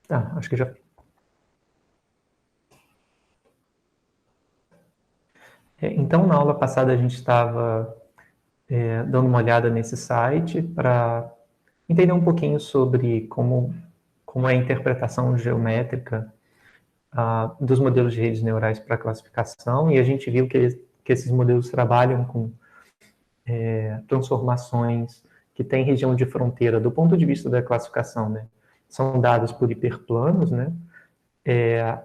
Tá, acho que já... Então, na aula passada a gente estava dando uma olhada nesse site para entender um pouquinho sobre como é a interpretação geométrica dos modelos de redes neurais para classificação, e a gente viu que esses modelos trabalham com transformações que têm região de fronteira do ponto de vista da classificação, né? São dados por hiperplanos, né?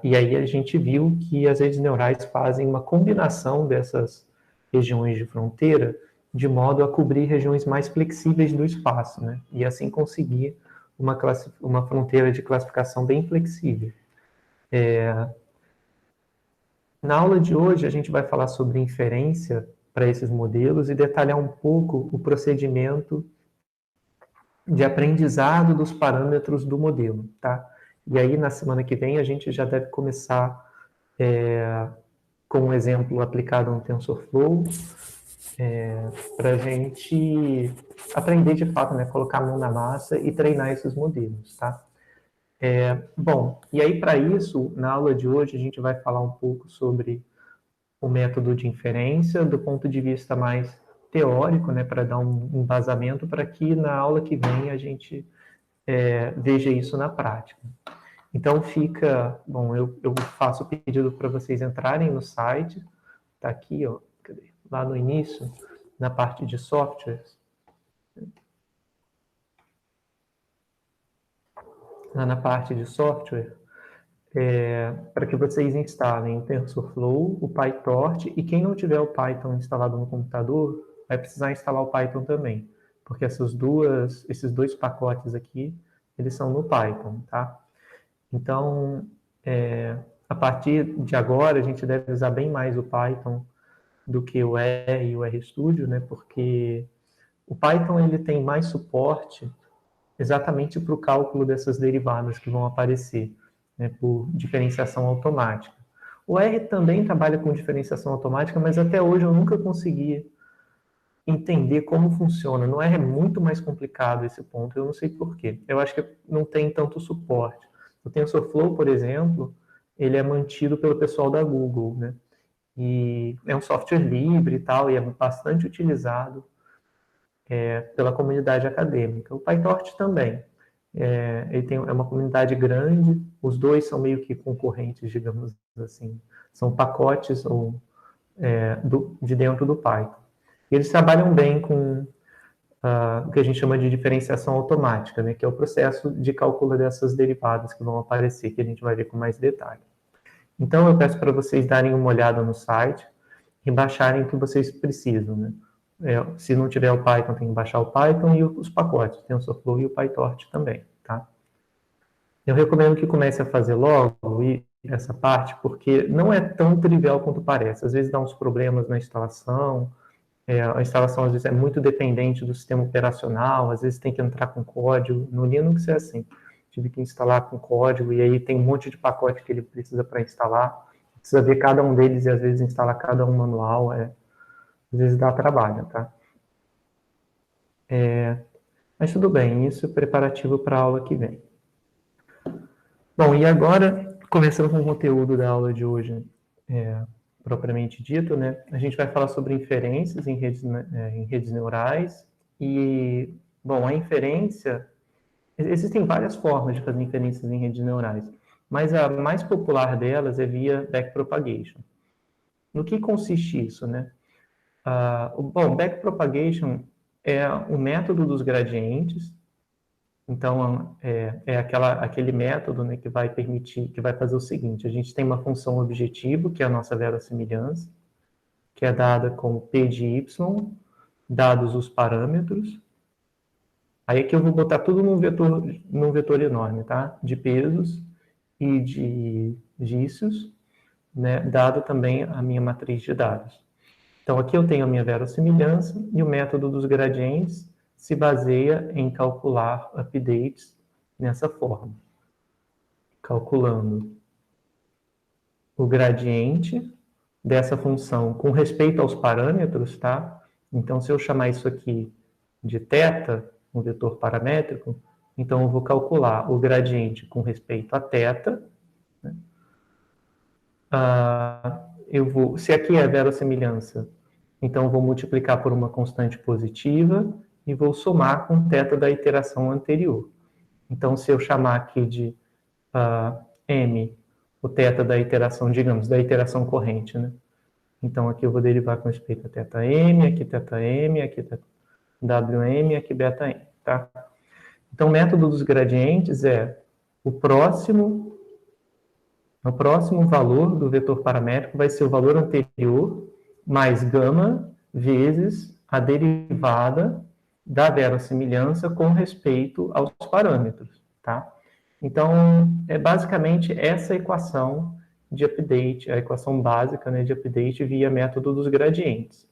E aí a gente viu que as redes neurais fazem uma combinação dessas regiões de fronteira de modo a cobrir regiões mais flexíveis do espaço, né? E assim conseguir uma fronteira de classificação bem flexível. Na aula de hoje, a gente vai falar sobre inferência para esses modelos e detalhar um pouco o procedimento de aprendizado dos parâmetros do modelo, tá? E aí, na semana que vem, a gente já deve começar com um exemplo aplicado no TensorFlow, para a gente aprender de fato, né, colocar a mão na massa e treinar esses modelos, tá? Bom, e aí para isso, na aula de hoje, a gente vai falar um pouco sobre o método de inferência do ponto de vista mais teórico, né, para dar um embasamento para que na aula que vem a gente veja isso na prática. Então fica, bom, eu faço o pedido para vocês entrarem no site, tá aqui, ó, cadê? Lá no início, na parte de softwares, lá na parte de software, para que vocês instalem o TensorFlow, o PyTorch, e quem não tiver o Python instalado no computador, vai precisar instalar o Python também, porque esses dois pacotes aqui, eles são no Python, tá? Então, a partir de agora, a gente deve usar bem mais o Python do que o R e o RStudio, né? Porque o Python ele tem mais suporte exatamente para o cálculo dessas derivadas que vão aparecer, né, por diferenciação automática. O R também trabalha com diferenciação automática, mas até hoje eu nunca consegui entender como funciona. No R é muito mais complicado esse ponto, eu não sei porquê. Eu acho que não tem tanto suporte. O TensorFlow, por exemplo, ele é mantido pelo pessoal da Google, né? E é um software livre e tal, e é bastante utilizado pela comunidade acadêmica. O PyTorch também. É uma comunidade grande, os dois são meio que concorrentes, digamos assim. São pacotes de dentro do Python. E eles trabalham bem com o que a gente chama de diferenciação automática, né, que é o processo de cálculo dessas derivadas que vão aparecer, que a gente vai ver com mais detalhe. Então, eu peço para vocês darem uma olhada no site e baixarem o que vocês precisam, né? Se não tiver o Python, tem que baixar o Python e os pacotes, o TensorFlow e o PyTorch também, tá? Eu recomendo que comece a fazer logo essa parte, porque não é tão trivial quanto parece. Às vezes dá uns problemas na instalação, a instalação às vezes é muito dependente do sistema operacional, às vezes tem que entrar com código. No Linux é assim, tive que instalar com código, e aí tem um monte de pacote que ele precisa para instalar, precisa ver cada um deles e às vezes instalar cada um manual, às vezes dá trabalho, tá? Mas tudo bem, isso é preparativo para a aula que vem. Bom, e agora, começando com o conteúdo da aula de hoje, propriamente dito, né? A gente vai falar sobre inferências em redes neurais. E, bom, a inferência... Existem várias formas de fazer inferências em redes neurais, mas a mais popular delas é via backpropagation. No que consiste isso, né? Bom, backpropagation é o método dos gradientes. Então, aquele método, né, que vai fazer o seguinte: a gente tem uma função objetivo, que é a nossa verossimilhança, que é dada com p de y, dados os parâmetros. Aí aqui eu vou botar tudo num vetor enorme, tá? De pesos e de dícios, né? Dado também a minha matriz de dados. Então, aqui eu tenho a minha verossimilhança e o método dos gradientes se baseia em calcular updates nessa forma. Calculando o gradiente dessa função com respeito aos parâmetros, tá? Então, se eu chamar isso aqui de θ, um vetor paramétrico, Então, eu vou calcular o gradiente com respeito a θ, né? Se aqui é a verossimilhança, então eu vou multiplicar por uma constante positiva e vou somar com θ da iteração anterior. Então, se eu chamar aqui de m, o θ da iteração, digamos, da iteração corrente, né? Então, aqui eu vou derivar com respeito a θm, aqui θm, aqui wm, aqui βm, tá? Então, o método dos gradientes é o próximo valor do vetor paramétrico vai ser o valor anterior mais gama vezes a derivada da verossimilhança com respeito aos parâmetros, tá? Então, é basicamente essa equação de update, a equação básica, né, de update via método dos gradientes.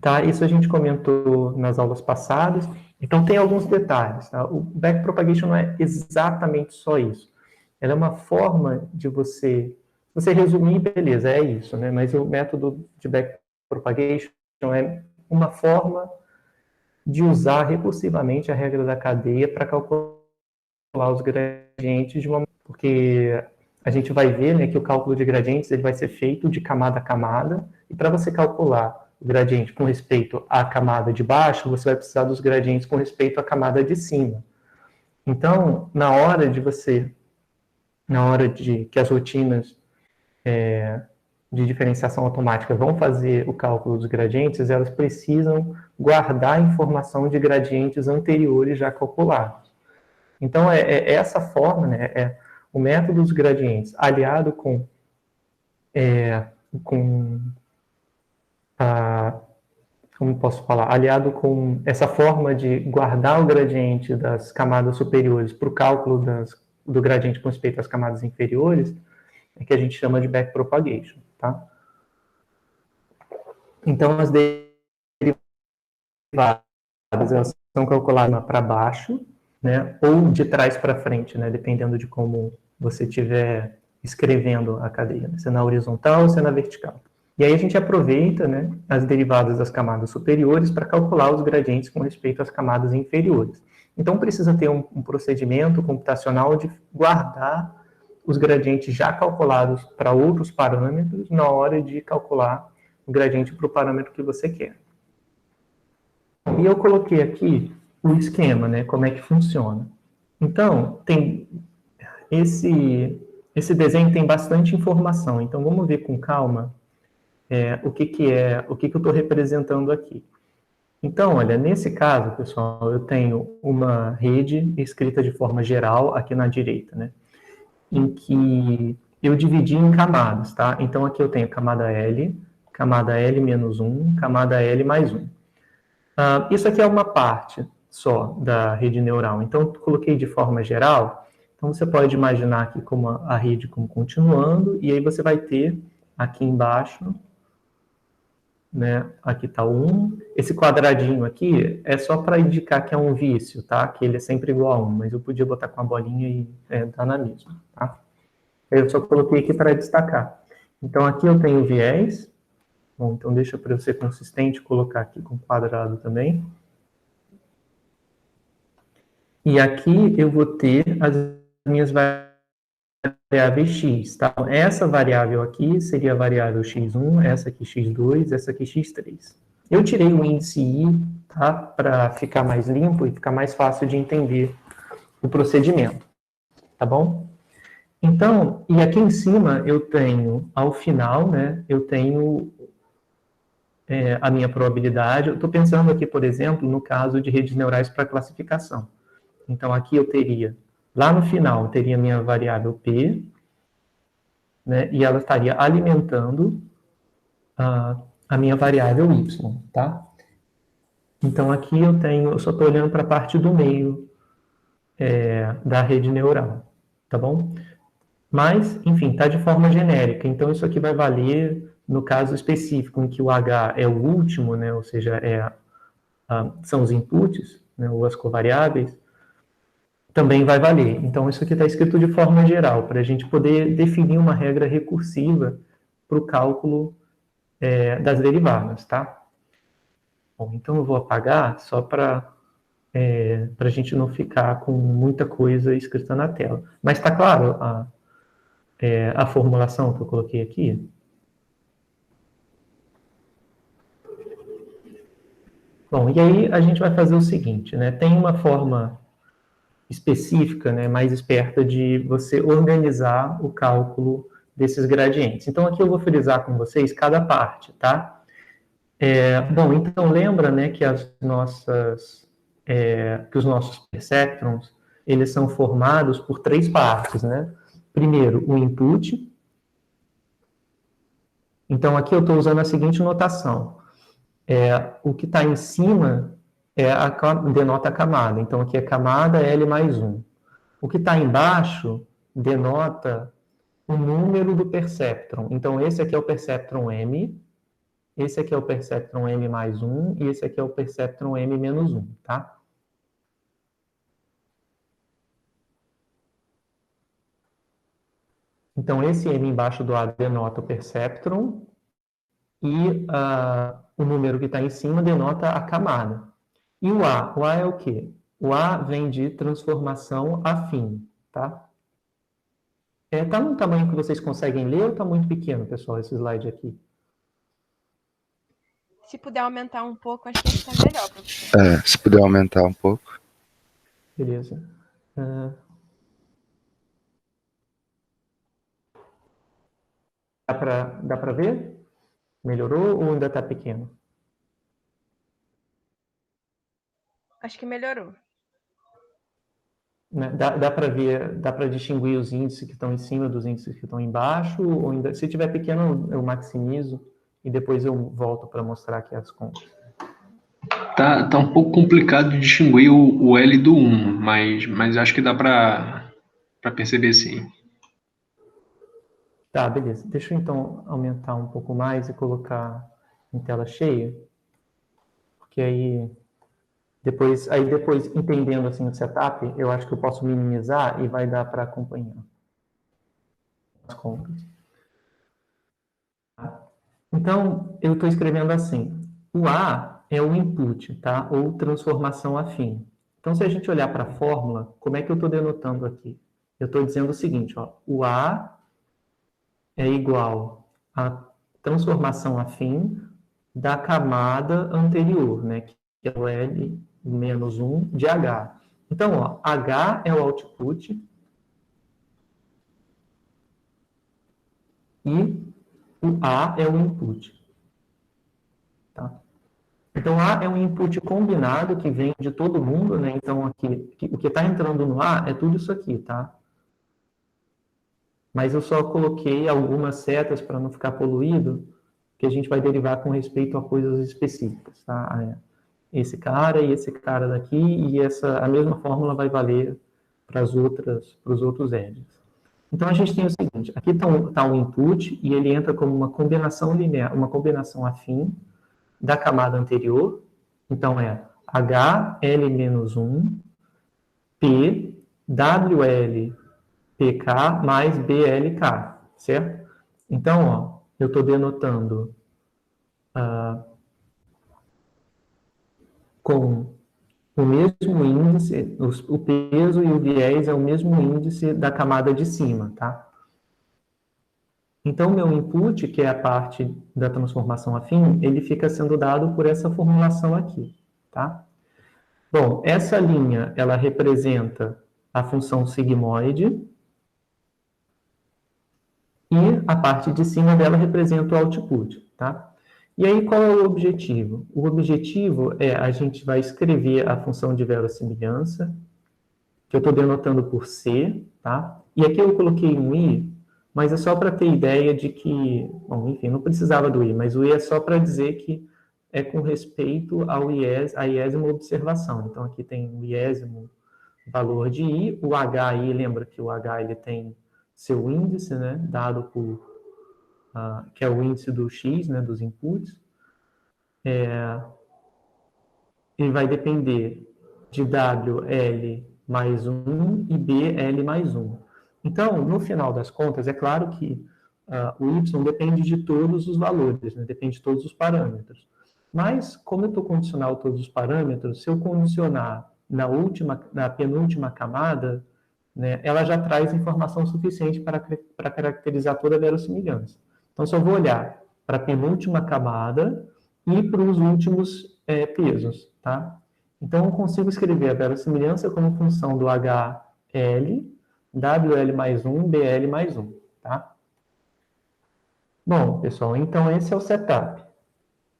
Tá? Isso a gente comentou nas aulas passadas. Então, tem alguns detalhes. Tá? O backpropagation não é exatamente só isso. Ela é uma forma de você resumir, beleza, é isso, né? Mas o método de backpropagation é uma forma de usar recursivamente a regra da cadeia para calcular os gradientes de uma... Porque a gente vai ver, né, que o cálculo de gradientes ele vai ser feito de camada a camada, e para você calcular o gradiente com respeito à camada de baixo, você vai precisar dos gradientes com respeito à camada de cima. Então, na hora de que as rotinas de diferenciação automática vão fazer o cálculo dos gradientes, elas precisam guardar a informação de gradientes anteriores já calculados. Então, é essa forma, né, é o método dos gradientes aliado como posso falar, aliado com essa forma de guardar o gradiente das camadas superiores para o cálculo do gradiente com respeito às camadas inferiores, é que a gente chama de backpropagation, tá? Então, as derivadas elas são calculadas para baixo, né, ou de trás para frente, né, dependendo de como você estiver escrevendo a cadeia, né, se é na horizontal ou se é na vertical. E aí a gente aproveita, né, as derivadas das camadas superiores para calcular os gradientes com respeito às camadas inferiores. Então, precisa ter um procedimento computacional de guardar os gradientes já calculados para outros parâmetros na hora de calcular o gradiente para o parâmetro que você quer. E eu coloquei aqui o esquema, né, como é que funciona. Então, tem esse desenho tem bastante informação, então vamos ver com calma o que eu estou representando aqui. Então, olha, nesse caso, pessoal, eu tenho uma rede escrita de forma geral aqui na direita, né, em que eu dividi em camadas, tá? Então, aqui eu tenho camada L menos 1, camada L mais 1. Isso aqui é uma parte só da rede neural. Então, eu coloquei de forma geral. Então, você pode imaginar aqui como a rede como continuando, e aí você vai ter aqui embaixo, né? Aqui está o 1. Esse quadradinho aqui é só para indicar que é um vício, tá? Que ele é sempre igual a 1, mas eu podia botar com a bolinha e dar na mesma, tá? Eu só coloquei aqui para destacar. Então, aqui eu tenho viés. Bom, então deixa para eu ser consistente colocar aqui com quadrado também. E aqui eu vou ter as minhas variáveis x, tá? Essa variável aqui seria a variável x1, essa aqui x2, essa aqui x3. Eu tirei o índice i, tá? Para ficar mais limpo e ficar mais fácil de entender o procedimento, tá bom? Então, e aqui em cima eu tenho, ao final, né, eu tenho a minha probabilidade. Eu estou pensando aqui, por exemplo, no caso de redes neurais para classificação. Então, aqui eu teria, lá no final, eu teria a minha variável P, né, e ela estaria alimentando a minha variável Y, tá? Então, aqui eu só estou olhando para a parte do meio da rede neural, tá bom? Mas, enfim, está de forma genérica. Então, isso aqui vai valer no caso específico, em que o H é o último, né, ou seja, são os inputs, né, ou as covariáveis, também vai valer. Então, isso aqui está escrito de forma geral, para a gente poder definir uma regra recursiva para o cálculo das derivadas, tá? Bom, então eu vou apagar só para para a gente não ficar com muita coisa escrita na tela. Mas está claro a formulação que eu coloquei aqui? Bom, e aí a gente vai fazer o seguinte, né? Tem uma forma específica, né, mais esperta de você organizar o cálculo desses gradientes. Então, aqui eu vou frisar com vocês cada parte, tá? Bom, então lembra, né, que que os nossos perceptrons, eles são formados por 3 partes, né? Primeiro, o input. Então, aqui eu estou usando a seguinte notação. O que está em cima denota a camada. Então, aqui é camada L mais 1. O que está embaixo denota o número do perceptron. Então, esse aqui é o perceptron M, esse aqui é o perceptron M mais 1, e esse aqui é o perceptron M menos 1, tá? Então, esse M embaixo do A denota o perceptron, e o número que está em cima denota a camada. E o A é o quê? O A vem de transformação afim, tá? Tá no tamanho que vocês conseguem ler ou está muito pequeno, pessoal, esse slide aqui? Se puder aumentar um pouco, acho que está melhor, professor. Se puder aumentar um pouco. Beleza. Dá para ver? Melhorou ou ainda está pequeno? Acho que melhorou. Dá para ver, dá para distinguir os índices que estão em cima dos índices que estão embaixo? Ou ainda, se tiver pequeno, eu maximizo e depois eu volto para mostrar aqui as contas. Tá um pouco complicado de distinguir o L do 1, mas acho que dá para perceber sim. Tá, beleza. Deixa eu então aumentar um pouco mais e colocar em tela cheia, porque aí depois entendendo assim o setup, eu acho que eu posso minimizar e vai dar para acompanhar as contas. Então, eu estou escrevendo assim, o A é o input, tá? Ou transformação afim. Então, se a gente olhar para a fórmula, como é que eu estou denotando aqui? Eu estou dizendo o seguinte, ó, o A é igual à transformação afim da camada anterior, né? Que é o L menos 1 de H. Então, ó, H é o output e o A é o input. Tá? Então, A é um input combinado que vem de todo mundo, né? Então, aqui, o que está entrando no A é tudo isso aqui, tá? Mas eu só coloquei algumas setas para não ficar poluído, que a gente vai derivar com respeito a coisas específicas, tá? Esse cara e esse cara daqui, e a mesma fórmula vai valer para os outros edges. Então, a gente tem o seguinte, aqui está o input, e ele entra como uma combinação linear, uma combinação afim da camada anterior. Então, é HL-1, P, WL, PK mais BLK, certo? Então, ó, eu estou denotando com o mesmo índice, o peso e o viés é o mesmo índice da camada de cima, tá? Então, meu input, que é a parte da transformação afim, ele fica sendo dado por essa formulação aqui, tá? Bom, essa linha, ela representa a função sigmoide, e a parte de cima dela representa o output, tá? E aí, qual é o objetivo? O objetivo é a gente vai escrever a função de verossimilhança, que eu estou denotando por C, tá? E aqui eu coloquei um I, mas é só para ter ideia de que, bom, enfim, não precisava do I, mas o I é só para dizer que é com respeito ao a iésima observação. Então, aqui tem o iésimo valor de I, o HI, lembra que o H ele tem seu índice, né, dado por, que é o índice do X, né, dos inputs. Ele vai depender de WL mais 1 e BL mais 1. Então, no final das contas, é claro que o Y depende de todos os valores, né, depende de todos os parâmetros. Mas, como eu estou condicional todos os parâmetros, se eu condicionar na penúltima camada, né, ela já traz informação suficiente para caracterizar toda a verossimilhança. Então, se eu vou olhar para a penúltima camada e para os últimos pesos, tá? Então, eu consigo escrever a verossimilhança como função do HL, WL mais 1, BL mais 1, tá? Bom, pessoal, então esse é o setup,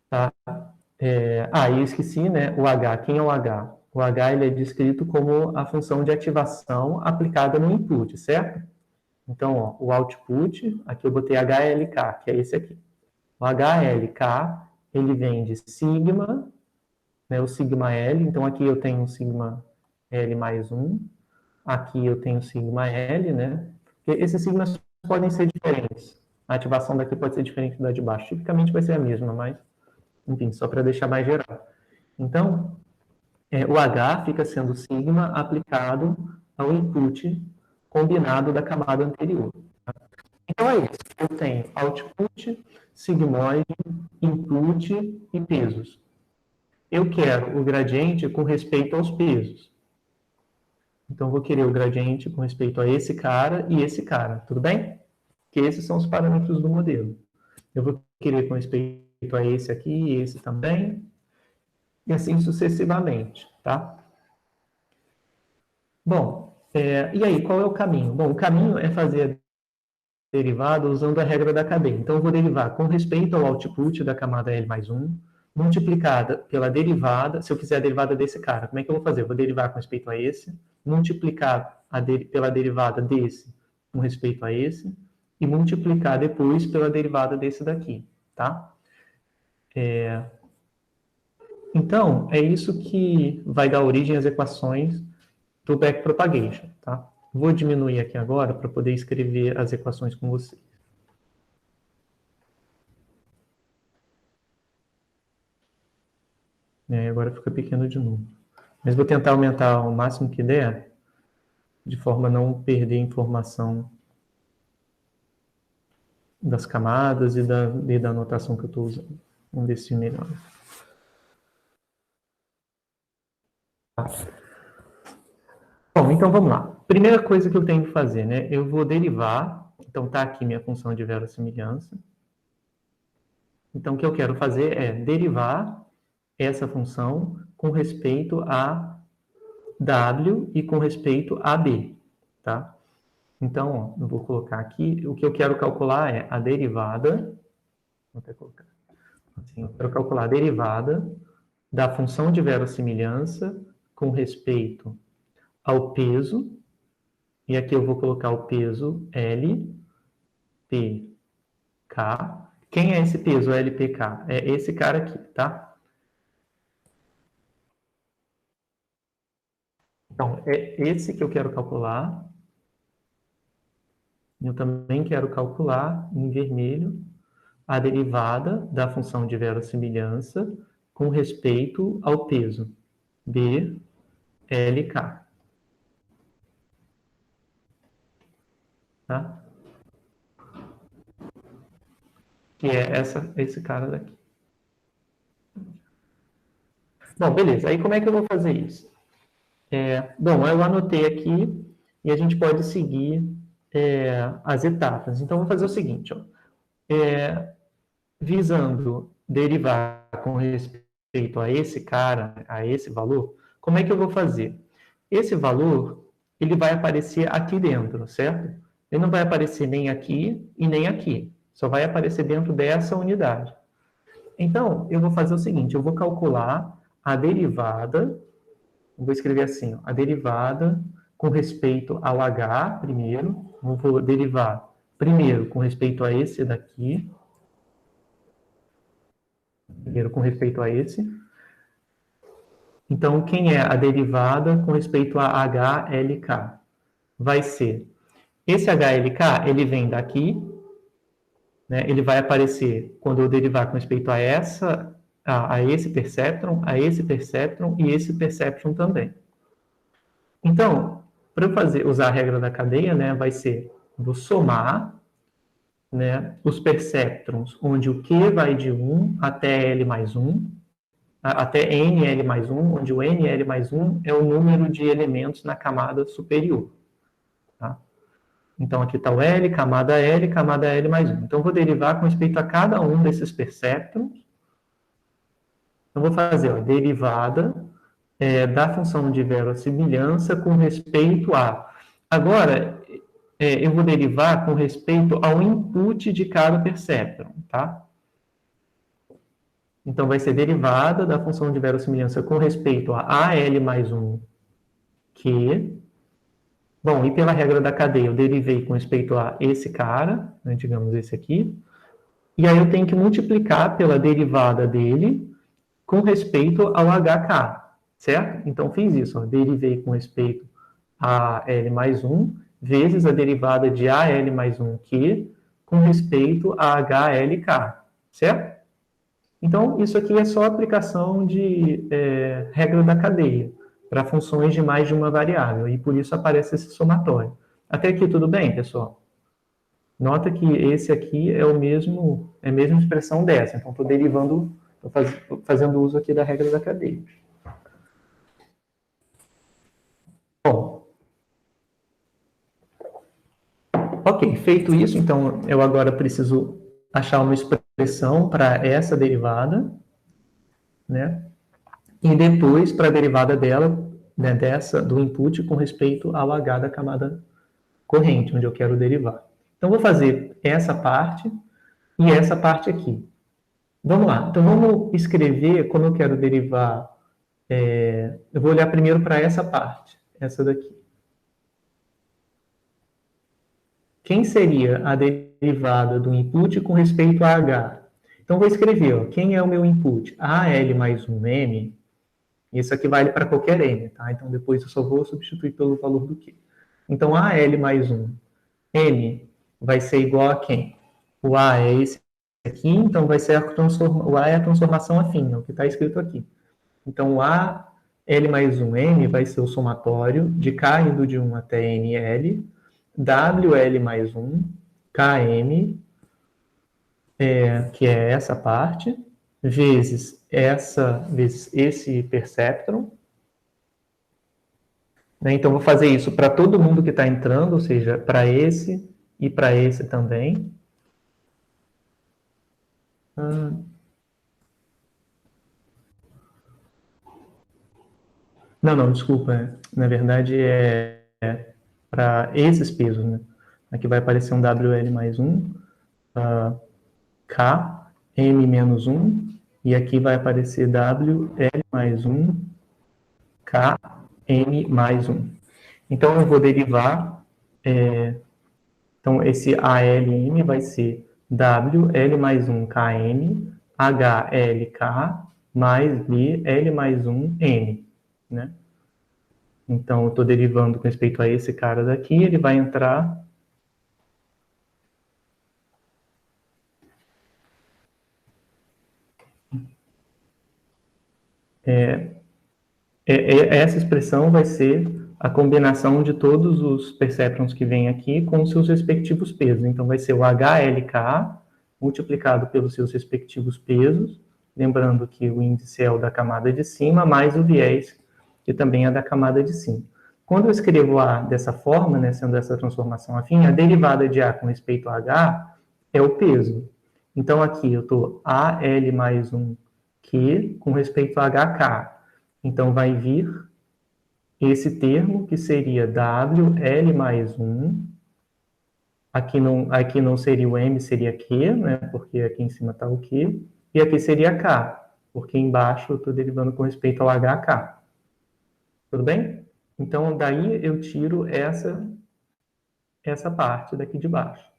tá? Eu esqueci, né, o H. Quem é o H? O H ele é descrito como a função de ativação aplicada no input, certo? Então, ó, o output, aqui eu botei HLK, que é esse aqui. O HLK, ele vem de sigma, né, o sigma L, então aqui eu tenho um sigma L mais 1, aqui eu tenho sigma L, né? Porque esses sigmas podem ser diferentes. A ativação daqui pode ser diferente da de baixo. Tipicamente vai ser a mesma, mas, enfim, só para deixar mais geral. Então, o H fica sendo sigma aplicado ao input combinado da camada anterior. Tá? Então é isso. Eu tenho output, sigmoide, input e pesos. Eu quero o gradiente com respeito aos pesos. Então, vou querer o gradiente com respeito a esse cara e esse cara, tudo bem? Que esses são os parâmetros do modelo. Eu vou querer com respeito a esse aqui e esse também, e assim sucessivamente, tá? Bom, e aí, qual é o caminho? Bom, o caminho é fazer a derivada usando a regra da cadeia. Então, eu vou derivar com respeito ao output da camada L mais 1, multiplicada pela derivada, se eu quiser a derivada desse cara, como é que eu vou fazer? Eu vou derivar com respeito a esse, multiplicar pela derivada desse com respeito a esse, e multiplicar depois pela derivada desse daqui, tá? Então, é isso que vai dar origem às equações do backpropagation, tá? Vou diminuir aqui agora para poder escrever as equações com vocês. Agora fica pequeno de novo. Mas vou tentar aumentar o máximo que der, de forma a não perder informação das camadas e da anotação que eu estou usando. Vamos ver se melhora. Tá. Bom, então vamos lá. Primeira coisa que eu tenho que fazer, né? Eu vou derivar. Então está aqui minha função de verossimilhança. Então o que eu quero fazer é derivar essa função com respeito a W e com respeito a B, tá? Então, ó, eu vou colocar aqui, o que eu quero calcular é a derivada, vou até colocar assim, eu quero calcular a derivada da função de verossimilhança com respeito ao peso, e aqui eu vou colocar o peso L, P, K. Quem é esse peso LPK? É esse cara aqui, tá? Então, é esse que eu quero calcular. Eu também quero calcular, em vermelho, a derivada da função de verossimilhança com respeito ao peso, B, LK. Tá? Que é esse cara daqui. Bom, beleza. Aí como é que eu vou fazer isso? Bom, eu anotei aqui e a gente pode seguir as etapas. Então, vou fazer o seguinte, ó. Visando derivar com respeito a esse cara, a esse valor, como é que eu vou fazer? Esse valor, ele vai aparecer aqui dentro, certo? Ele não vai aparecer nem aqui e nem aqui. Só vai aparecer dentro dessa unidade. Então, eu vou fazer o seguinte, eu vou calcular a derivada, eu vou escrever assim, ó, a derivada com respeito ao H primeiro, eu vou derivar primeiro com respeito a esse daqui, primeiro com respeito a esse. Então, quem é a derivada com respeito a HLK? Vai ser, esse HLK, ele vem daqui, né, ele vai aparecer quando eu derivar com respeito a esse perceptron e esse perceptron também. Então, para eu usar a regra da cadeia, né, vai ser, vou somar, né, os perceptrons, onde o Q vai de 1 até L mais 1, até nl mais 1, onde o nl mais 1 é o número de elementos na camada superior. Tá? Então, aqui está o L L mais 1. Então, eu vou derivar com respeito a cada um desses perceptrons. Então, vou fazer a derivada da função de verossimilhança com respeito a... Agora, eu vou derivar com respeito ao input de cada perceptron, tá? Então, vai ser derivada da função de verossimilhança com respeito a AL mais 1, que... Bom, e pela regra da cadeia, eu derivei com respeito a esse cara, né, digamos esse aqui, e aí eu tenho que multiplicar pela derivada dele com respeito ao HK, certo? Então, fiz isso, ó, derivei com respeito a L mais 1, vezes a derivada de AL mais 1 Q, com respeito a HLK, certo? Então, isso aqui é só aplicação de regra da cadeia, para funções de mais de uma variável, e por isso aparece esse somatório. Até aqui tudo bem, pessoal? Nota que esse aqui é a mesma expressão dessa, então estou derivando, estou fazendo uso aqui da regra da cadeia. Bom, ok, feito isso, então eu agora preciso achar uma expressão para essa derivada, né? E depois para a derivada dela, né, do input com respeito ao H da camada corrente, onde eu quero derivar. Então, vou fazer essa parte e essa parte aqui. Vamos lá. Então, vamos escrever como eu quero derivar. Eu vou olhar primeiro para essa parte, essa daqui. Quem seria a derivada do input com respeito a H? Então, vou escrever, ó, quem é o meu input? AL mais 1M. Isso aqui vale para qualquer M, tá? Então, depois eu só vou substituir pelo valor do Q. Então, AL mais 1, M, vai ser igual a quem? O A é esse aqui, então vai ser o A é a transformação afim, é o que está escrito aqui. Então, o A, L mais 1, M, vai ser o somatório de K indo de 1 até NL, WL mais 1, KM, que é essa parte, vezes esse perceptron. Né? Então, vou fazer isso para todo mundo que está entrando, ou seja, para esse e para esse também. Não, desculpa. Na verdade, para esses pesos, né? Aqui vai aparecer um WL mais 1, K, M menos 1, e aqui vai aparecer WL mais 1, K, M mais 1. Então, eu vou derivar, então, esse ALM vai ser WL mais 1, KM, HLK, mais BL mais 1, M, né? Então, eu estou derivando com respeito a esse cara daqui, ele vai entrar... essa expressão vai ser a combinação de todos os perceptrons que vêm aqui com os seus respectivos pesos. Então, vai ser o HLK multiplicado pelos seus respectivos pesos, lembrando que o índice é o da camada de cima, mais o viés, que também é da camada de cima. Quando eu escrevo A dessa forma, né, sendo essa transformação afim, a derivada de A com respeito a H é o peso. Então, aqui eu estou AL mais 1 Q com respeito a HK. Então, vai vir esse termo, que seria WL mais 1. Aqui não seria o M, seria Q, né? Porque aqui em cima está o Q. E aqui seria K, porque embaixo eu estou derivando com respeito ao HK. Tudo bem? Então, daí eu tiro essa parte daqui de baixo.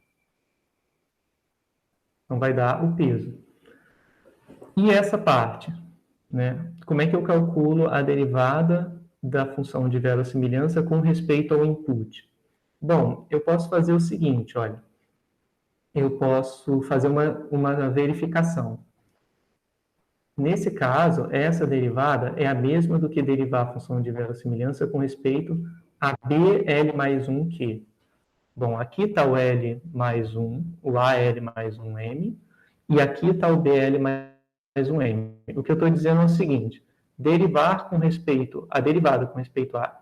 Então, vai dar o peso. E essa parte, né? Como é que eu calculo a derivada da função de verossimilhança com respeito ao input? Bom, eu posso fazer o seguinte, olha. Eu posso fazer uma verificação. Nesse caso, essa derivada é a mesma do que derivar a função de verossimilhança com respeito a BL mais 1 Q. Bom, aqui está o L mais 1, o AL mais 1M, e aqui está o BL mais um m. O que eu estou dizendo é o seguinte, derivar com respeito, a derivada com respeito a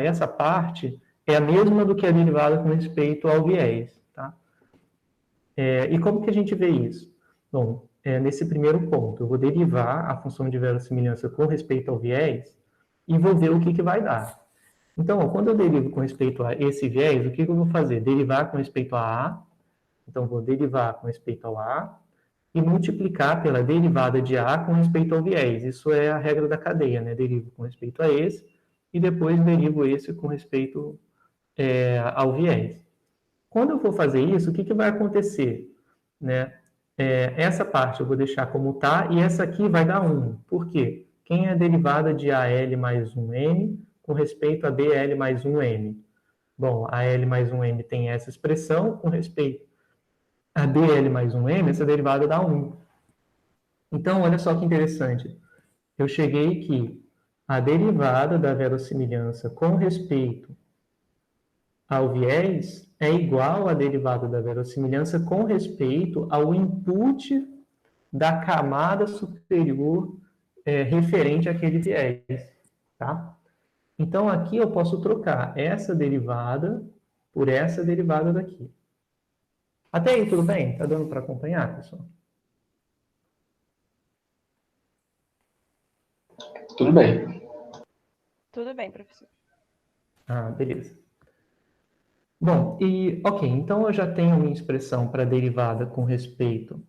essa parte é a mesma do que a derivada com respeito ao viés, tá? E como que a gente vê isso? Bom, nesse primeiro ponto, eu vou derivar a função de verossimilhança com respeito ao viés e vou ver o que vai dar. Então, quando eu derivo com respeito a esse viés, o que eu vou fazer? Derivar com respeito a A, então vou derivar com respeito ao A, e multiplicar pela derivada de A com respeito ao viés. Isso é a regra da cadeia, né? Derivo com respeito a esse, e depois derivo esse com respeito ao viés. Quando eu for fazer isso, o que vai acontecer? Né? Essa parte eu vou deixar como tá, e essa aqui vai dar 1. Por quê? Quem é a derivada de AL mais 1M com respeito a BL mais 1M? Bom, AL mais 1M tem essa expressão, com respeito a BL mais 1M, essa derivada dá 1. Então, olha só que interessante. Eu cheguei que a derivada da verossimilhança com respeito ao viés é igual à derivada da verossimilhança com respeito ao input da camada superior referente àquele viés, tá? Então, aqui eu posso trocar essa derivada por essa derivada daqui. Até aí, tudo bem? Tá dando para acompanhar, pessoal? Tudo bem. Tudo bem, professor. Ah, beleza. Bom, ok, então eu já tenho minha expressão para derivada com respeito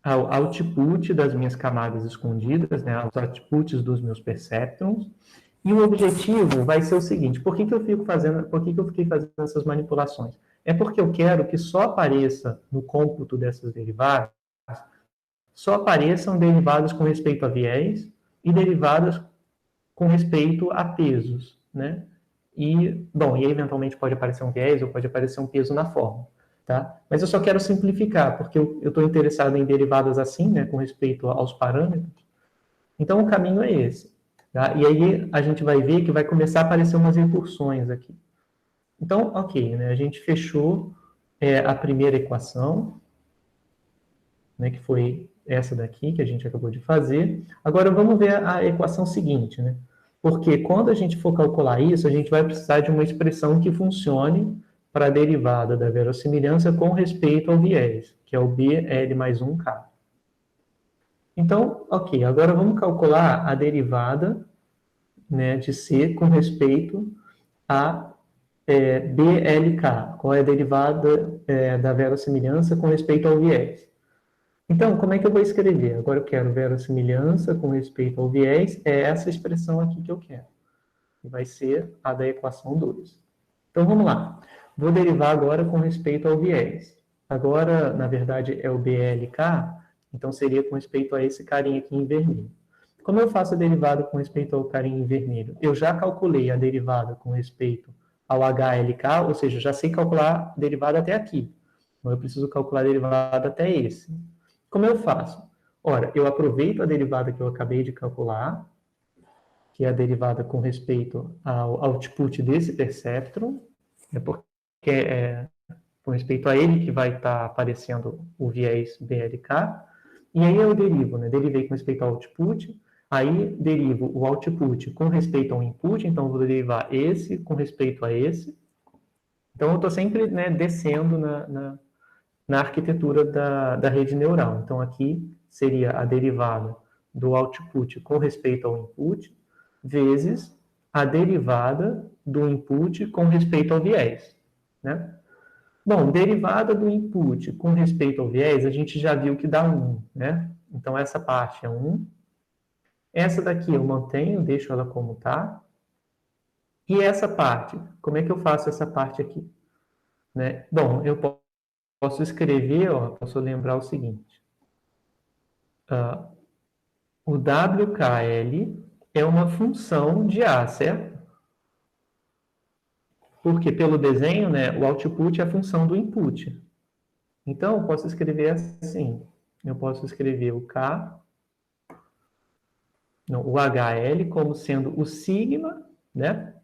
ao output das minhas camadas escondidas, né, aos outputs dos meus perceptrons, e o objetivo vai ser o seguinte, por que eu fiquei fazendo essas manipulações? É porque eu quero que só apareça no cômputo dessas derivadas, só apareçam derivadas com respeito a viés e derivadas com respeito a pesos, né? E aí eventualmente pode aparecer um viés ou pode aparecer um peso na forma, tá? Mas eu só quero simplificar, porque eu estou interessado em derivadas assim, né, com respeito aos parâmetros. Então, o caminho é esse, tá? E aí a gente vai ver que vai começar a aparecer umas incursões aqui. Então, ok, né, a gente fechou a primeira equação, né, que foi essa daqui, que a gente acabou de fazer. Agora, vamos ver a equação seguinte, né? Porque quando a gente for calcular isso, a gente vai precisar de uma expressão que funcione para a derivada da verossimilhança com respeito ao viés, que é o BL mais 1K. Então, ok, agora vamos calcular a derivada, né, de C com respeito a BLK. Qual é a derivada da verossimilhança com respeito ao viés? Então, como é que eu vou escrever? Agora eu quero verossimilhança com respeito ao viés, é essa expressão aqui que eu quero. E vai ser a da equação 2. Então, vamos lá. Vou derivar agora com respeito ao viés. Agora, na verdade, é o BLK, então seria com respeito a esse carinha aqui em vermelho. Como eu faço a derivada com respeito ao carinha em vermelho? Eu já calculei a derivada com respeito ao HLK, ou seja, já sei calcular a derivada até aqui. Então, eu preciso calcular a derivada até esse. Como eu faço? Ora, eu aproveito a derivada que eu acabei de calcular, que é a derivada com respeito ao output desse perceptron, porque com respeito a ele que vai estar aparecendo o viés BLK, e aí eu derivo, né? Derivei com respeito ao output, aí derivo o output com respeito ao input, então eu vou derivar esse com respeito a esse. Então eu estou sempre, né, descendo na arquitetura da rede neural. Então, aqui seria a derivada do output com respeito ao input, vezes a derivada do input com respeito ao viés, né? Bom, derivada do input com respeito ao viés, a gente já viu que dá 1, né? Então, essa parte é 1. Essa daqui eu mantenho, deixo ela como está. E essa parte, como é que eu faço essa parte aqui? Né? Bom, eu posso escrever, posso lembrar o seguinte. O WKL é uma função de A, certo? Porque pelo desenho, né, o output é a função do input. Então, eu posso escrever assim. Eu posso escrever o HL como sendo o sigma, né?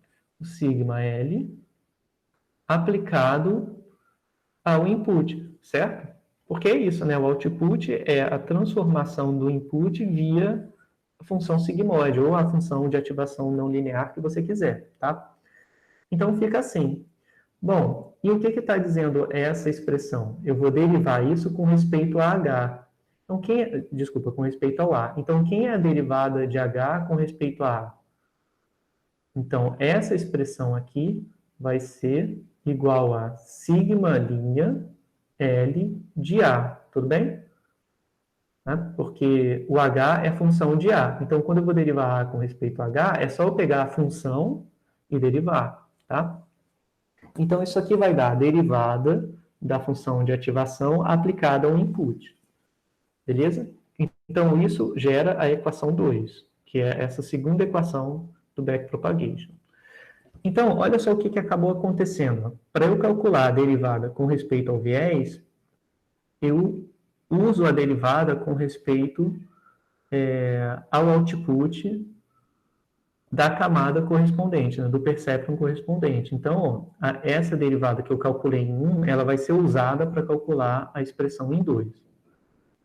O sigma L aplicado ao input, certo? Porque é isso, né? O output é a transformação do input via a função sigmoide, ou a função de ativação não linear que você quiser, tá? Então, fica assim. Bom, e o que está dizendo essa expressão? Eu vou derivar isso com respeito a H. Então, desculpa, com respeito ao A. Então, quem é a derivada de H com respeito a A? Então, essa expressão aqui vai ser igual a sigma linha L de A, tudo bem? Né? Porque o H é função de A. Então, quando eu vou derivar A com respeito a H, é só eu pegar a função e derivar, tá? Então, isso aqui vai dar a derivada da função de ativação aplicada ao input. Beleza? Então, isso gera a equação 2, que é essa segunda equação do backpropagation. Então, olha só o que acabou acontecendo. Para eu calcular a derivada com respeito ao viés, eu uso a derivada com respeito ao output da camada correspondente, né, do perceptron correspondente. Então, essa derivada que eu calculei em 1, ela vai ser usada para calcular a expressão em 2.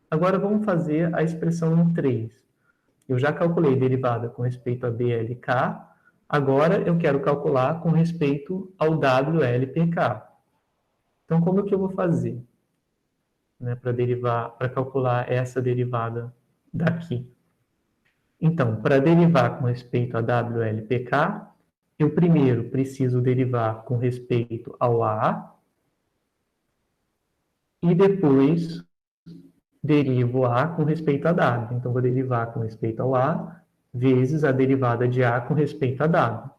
Agora, vamos fazer a expressão em 3. Eu já calculei derivada com respeito a BLK, agora eu quero calcular com respeito ao WLPK. Então, como que eu vou fazer, né, para calcular essa derivada daqui? Então, para derivar com respeito a WLPK, eu primeiro preciso derivar com respeito ao A e depois derivo A com respeito a W. Então, vou derivar com respeito ao A vezes a derivada de A com respeito a W.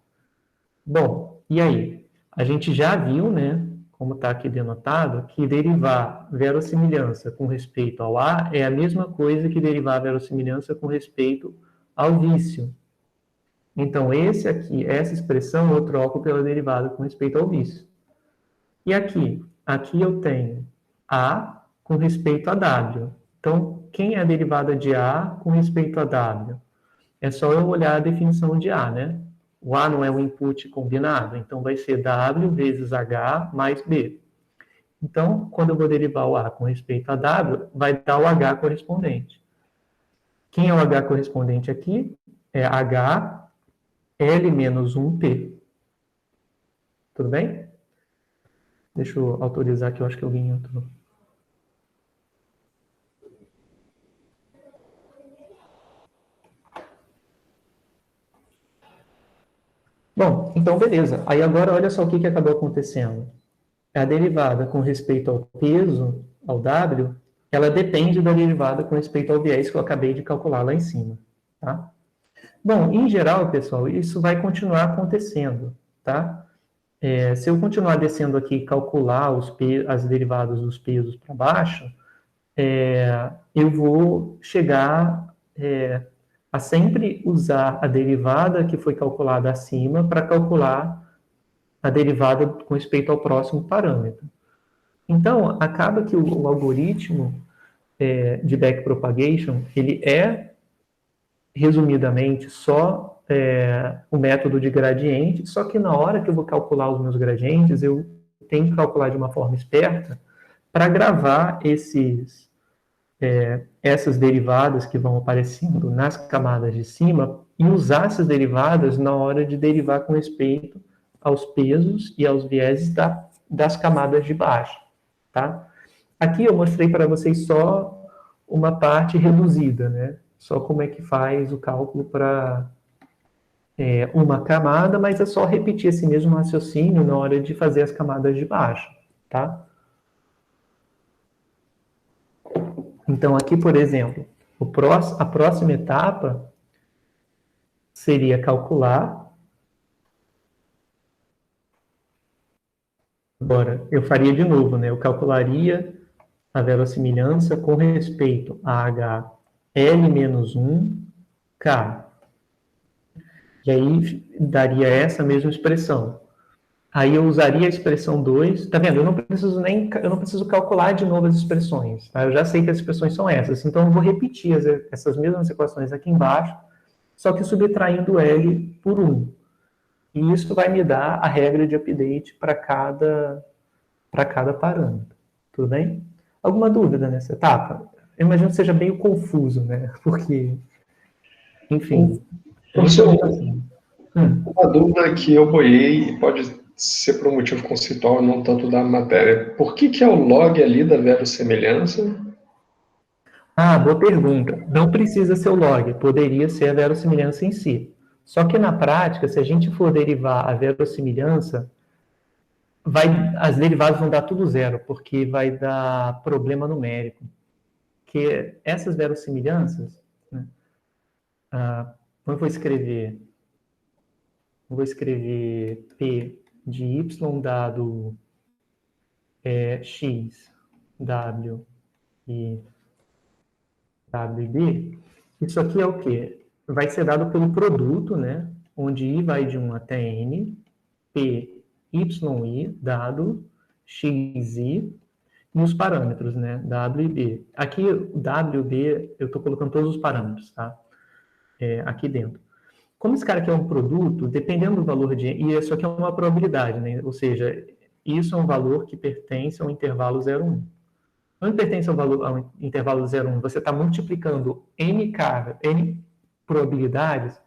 Bom, e aí? A gente já viu, né, como está aqui denotado, que derivar verossimilhança com respeito ao A é a mesma coisa que derivar verossimilhança com respeito ao vício. Então, essa expressão eu troco pela derivada com respeito ao vício. E aqui? Aqui eu tenho A com respeito a W. Então, quem é a derivada de A com respeito a W? É só eu olhar a definição de A, né? O A não é um input combinado, então vai ser W vezes H mais B. Então, quando eu vou derivar o A com respeito a W, vai dar o H correspondente. Quem é o H correspondente aqui? É H L menos 1T. Tudo bem? Deixa eu autorizar aqui, eu acho que eu vim em outro. Bom, então beleza. Aí agora olha só o que acabou acontecendo. A derivada com respeito ao peso, ao W, ela depende da derivada com respeito ao viés que eu acabei de calcular lá em cima, tá? Bom, em geral, pessoal, isso vai continuar acontecendo, tá? Se eu continuar descendo aqui e calcular as derivadas dos pesos para baixo, eu vou chegar a sempre usar a derivada que foi calculada acima para calcular a derivada com respeito ao próximo parâmetro. Então, acaba que o algoritmo de backpropagation, ele é, resumidamente, só o método de gradiente, só que na hora que eu vou calcular os meus gradientes, eu tenho que calcular de uma forma esperta para gravar essas derivadas que vão aparecendo nas camadas de cima e usar essas derivadas na hora de derivar com respeito aos pesos e aos vieses das camadas de baixo, tá? Aqui eu mostrei para vocês só uma parte reduzida, né? Só como é que faz o cálculo para uma camada, mas é só repetir esse mesmo raciocínio na hora de fazer as camadas de baixo, tá? Então, aqui, por exemplo, a próxima etapa seria calcular. Agora, eu faria de novo, né? Eu calcularia a verossimilhança com respeito a H L menos 1K. E aí, daria essa mesma expressão. Aí eu usaria a expressão 2, tá vendo? Eu não preciso calcular de novo as expressões, tá? Eu já sei que as expressões são essas, então eu vou repetir essas mesmas equações aqui embaixo, só que subtraindo L por 1. E isso vai me dar a regra de update para cada parâmetro, tudo bem? Alguma dúvida nessa etapa? Eu imagino que seja meio confuso, né? Porque, enfim, Professor, Uma dúvida que eu boiei, pode ser por um motivo conceitual e não tanto da matéria. Por que é o log ali da verossemelhança? Boa pergunta. Não precisa ser o log, poderia ser a verossimilhança em si. Só que na prática, se a gente for derivar a verossimilhança, as derivadas vão dar tudo zero, porque vai dar problema numérico. Que essas verossimilhanças, né, eu vou escrever P de Y dado X, W e W e B. Isso aqui é o quê? Vai ser dado pelo produto, né? Onde I vai de 1 até N, P, YI, dado XI, e os parâmetros, né? W e B. Aqui, W e B, eu estou colocando todos os parâmetros, tá? Aqui dentro. Como esse cara aqui é um produto, dependendo do valor de... E isso aqui é uma probabilidade, né? Ou seja, isso é um valor que pertence ao intervalo 0,1. Quando pertence ao intervalo 0,1, você está multiplicando N probabilidades.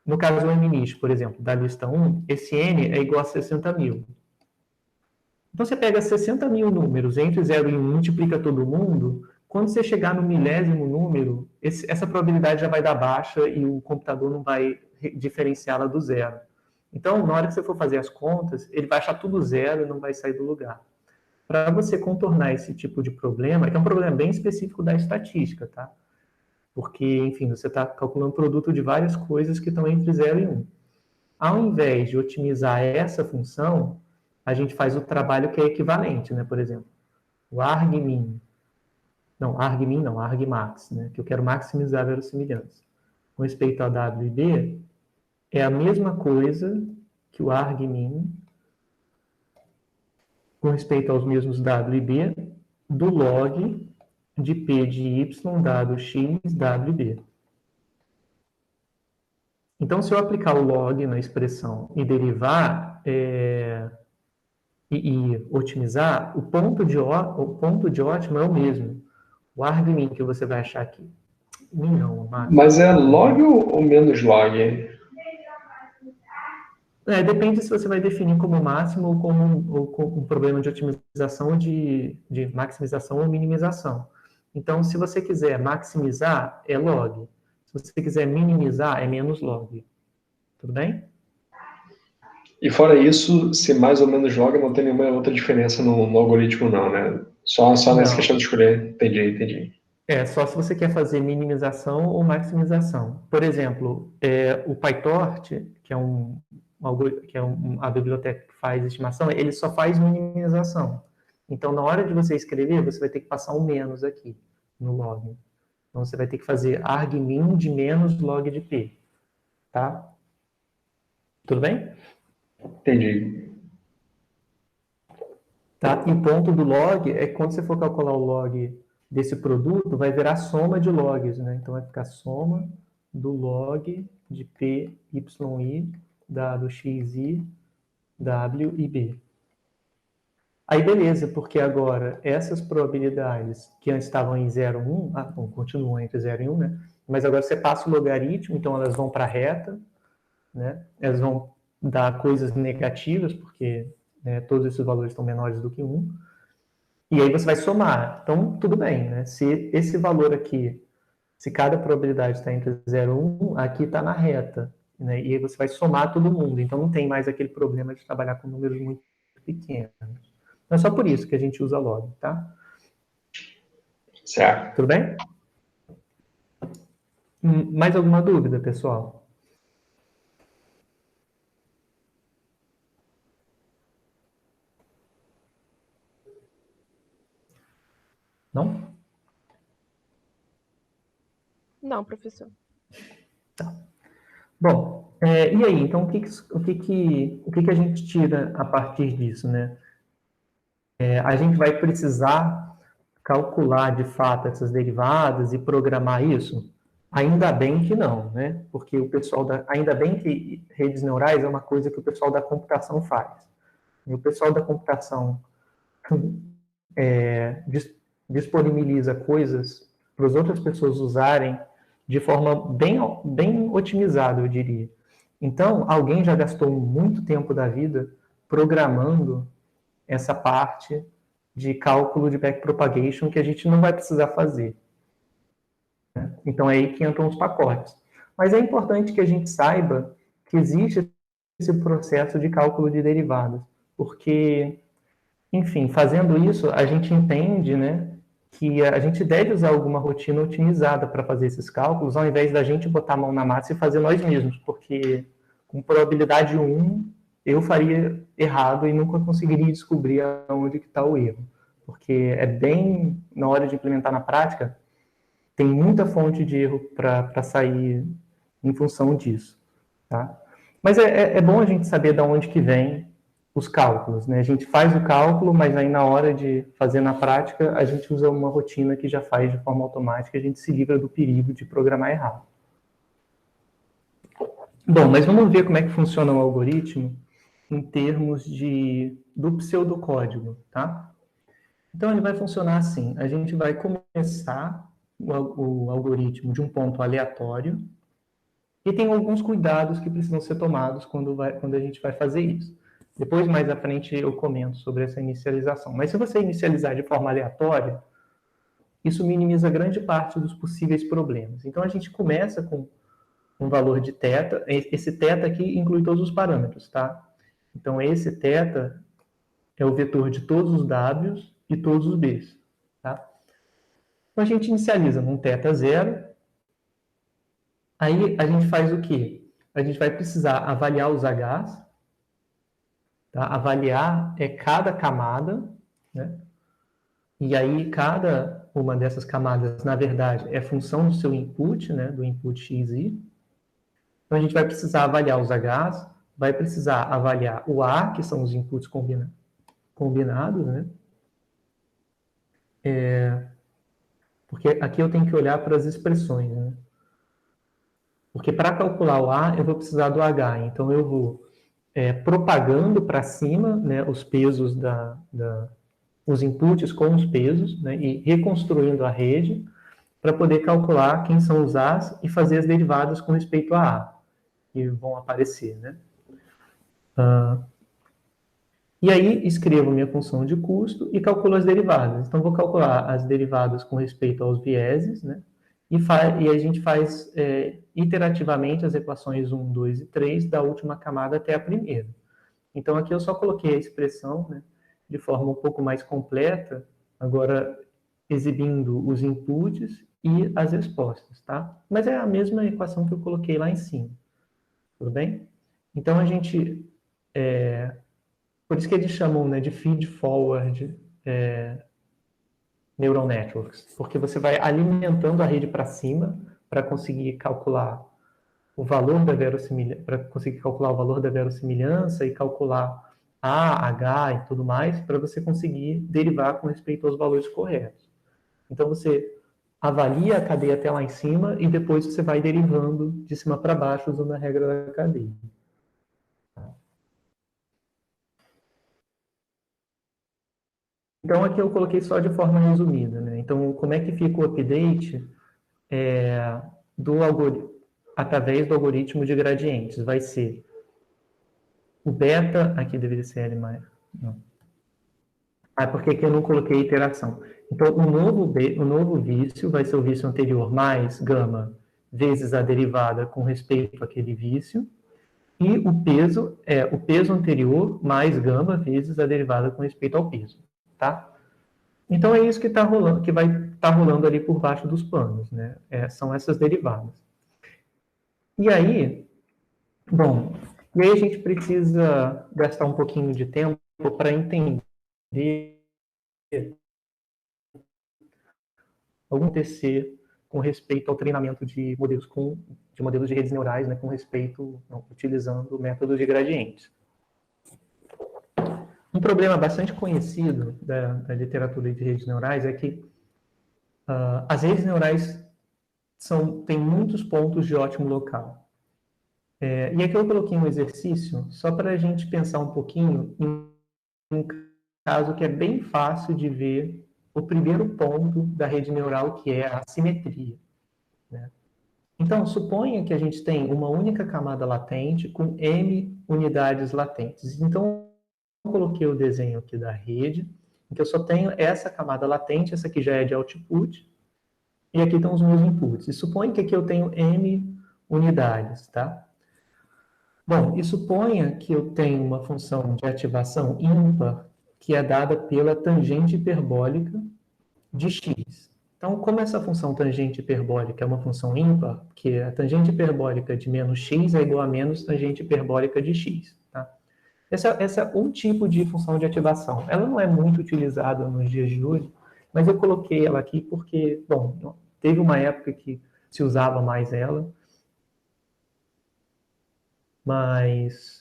No caso do MNIST, por exemplo, da lista 1, esse N é igual a 60 mil. Então, você pega 60 mil números entre 0 e 1, multiplica todo mundo, quando você chegar no milésimo número, essa probabilidade já vai dar baixa e o computador não vai diferenciá-la do zero. Então, na hora que você for fazer as contas, ele vai achar tudo zero e não vai sair do lugar. Para você contornar esse tipo de problema, que é um problema bem específico da estatística, tá? Porque, enfim, você está calculando produto de várias coisas que estão entre 0 e 1. Ao invés de otimizar essa função, a gente faz o trabalho que é equivalente, né? Por exemplo, o argmin, argmax, né? Que eu quero maximizar a verossimilhança. Com respeito a W e B, é a mesma coisa que o argmin com respeito aos mesmos W e B do log de P de Y dado X, W e B. Então, se eu aplicar o log na expressão e derivar e otimizar, o ponto de ótimo é o mesmo. O argmin que você vai achar aqui. Não, Mas é log ou menos log? Depende se você vai definir como máximo ou como um problema de otimização, de maximização ou minimização. Então, se você quiser maximizar, é log. Se você quiser minimizar, é menos log. Tudo bem? E fora isso, se mais ou menos log, não tem nenhuma outra diferença no algoritmo, não, né? Só nessa questão de escolher. Entendi. Só se você quer fazer minimização ou maximização. Por exemplo, o PyTorch, que é a biblioteca que faz estimação, ele só faz minimização. Então, na hora de você escrever, você vai ter que passar um menos aqui no log. Então, você vai ter que fazer argmin de menos log de p. Tá? Tudo bem? Entendi. Tá? E o ponto do log é que quando você for calcular o log desse produto, vai virar soma de logs, né? Então, vai ficar soma do log de P, YI, dado XI, W e B. Aí, beleza, porque agora essas probabilidades que antes estavam em 0, 1, continuam entre 0 e 1, né? Mas agora você passa o logaritmo, então elas vão para a reta, né? Elas vão dar coisas negativas, porque todos esses valores estão menores do que 1. E aí você vai somar. Então, tudo bem, né? Se esse valor aqui, se cada probabilidade está entre 0 e 1, aqui está na reta. Né? E aí você vai somar todo mundo. Então, não tem mais aquele problema de trabalhar com números muito pequenos. Então, é só por isso que a gente usa log, tá? Certo. Tudo bem? Mais alguma dúvida, pessoal? Não? Não, professor. Tá. Bom, e aí? Então, o que a gente tira a partir disso, né? A gente vai precisar calcular, de fato, essas derivadas e programar isso? Ainda bem que não, né? Porque ainda bem que redes neurais é uma coisa que o pessoal da computação faz. E o pessoal da computação disponibiliza coisas para as outras pessoas usarem de forma bem otimizada, eu diria. Então, alguém já gastou muito tempo da vida programando essa parte de cálculo de backpropagation que a gente não vai precisar fazer. Então, é aí que entram os pacotes. Mas é importante que a gente saiba que existe esse processo de cálculo de derivadas, porque, enfim, fazendo isso, a gente entende, né, que a gente deve usar alguma rotina otimizada para fazer esses cálculos, ao invés da gente botar a mão na massa e fazer nós mesmos, porque com probabilidade 1, eu faria errado e nunca conseguiria descobrir onde que está o erro. Porque é bem, na hora de implementar na prática, tem muita fonte de erro para sair em função disso. Tá? Mas é bom a gente saber de onde que vem os cálculos, né? A gente faz o cálculo, mas aí na hora de fazer na prática, a gente usa uma rotina que já faz de forma automática, a gente se livra do perigo de programar errado. Bom, mas vamos ver como é que funciona o algoritmo em termos do pseudocódigo, tá? Então, ele vai funcionar assim. A gente vai começar o algoritmo de um ponto aleatório e tem alguns cuidados que precisam ser tomados quando a gente vai fazer isso. Depois, mais à frente, eu comento sobre essa inicialização. Mas se você inicializar de forma aleatória, isso minimiza grande parte dos possíveis problemas. Então, a gente começa com um valor de θ. Esse θ aqui inclui todos os parâmetros, tá? Então, esse θ é o vetor de todos os Ws e todos os Bs, tá? Então, a gente inicializa num θ 0. Aí, a gente faz o quê? A gente vai precisar avaliar os Hs. Tá? Avaliar é cada camada, né? E aí, cada uma dessas camadas, na verdade, é função do seu input, né? Do input xi. Então, a gente vai precisar avaliar os Hs, vai precisar avaliar o A, que são os inputs combinados, né? Porque aqui eu tenho que olhar para as expressões, né? Porque para calcular o A, eu vou precisar do H. Então, eu vou propagando para cima, né, os pesos os inputs com os pesos, né, e reconstruindo a rede para poder calcular quem são os As e fazer as derivadas com respeito a A, que vão aparecer, né? E aí, escrevo minha função de custo e calculo as derivadas. Então, vou calcular as derivadas com respeito aos vieses, né? E a gente faz iterativamente as equações 1, 2 e 3 da última camada até a primeira. Então, aqui eu só coloquei a expressão, né, de forma um pouco mais completa, agora exibindo os inputs e as respostas, tá? Mas é a mesma equação que eu coloquei lá em cima, tudo bem? Então, a gente... por isso que eles chamam, né, de feed-forward neural networks, porque você vai alimentando a rede para cima para conseguir calcular o valor da verossimilhança, para conseguir calcular o valor da verossimilhança e calcular A, H e tudo mais, para você conseguir derivar com respeito aos valores corretos. Então, você avalia a cadeia até lá em cima e depois você vai derivando de cima para baixo usando a regra da cadeia. Então, aqui eu coloquei só de forma resumida, né? Então, como é que fica o update do algoritmo, através do algoritmo de gradientes? Vai ser o beta, aqui deveria ser L mais, não. Porque aqui eu não coloquei iteração. Então, o novo vício vai ser o vício anterior mais gama vezes a derivada com respeito àquele vício, e o peso é o peso anterior mais gama vezes a derivada com respeito ao peso, tá? Então, é isso que tá rolando, que vai estar rolando ali por baixo dos panos, né? São essas derivadas. E aí, bom, e aí a gente precisa gastar um pouquinho de tempo para entender algum acontecer com respeito ao treinamento de modelos de redes neurais, né, utilizando métodos de gradientes. Um problema bastante conhecido da literatura de redes neurais é que as redes neurais têm muitos pontos de ótimo local. E aqui eu coloquei um exercício só para a gente pensar um pouquinho em um caso que é bem fácil de ver o primeiro ponto da rede neural, que é a simetria, né? Então, suponha que a gente tem uma única camada latente com M unidades latentes. Então, eu coloquei o desenho aqui da rede, em que eu só tenho essa camada latente, essa aqui já é de output, e aqui estão os meus inputs. E suponha que aqui eu tenho M unidades, tá? Bom, e suponha que eu tenho uma função de ativação ímpar, que é dada pela tangente hiperbólica de x. Então, como essa função tangente hiperbólica é uma função ímpar, que a tangente hiperbólica de menos x é igual a menos tangente hiperbólica de x. Tá? Essa é um tipo de função de ativação. Ela não é muito utilizada nos dias de hoje, mas eu coloquei ela aqui porque, bom, teve uma época que se usava mais ela, mas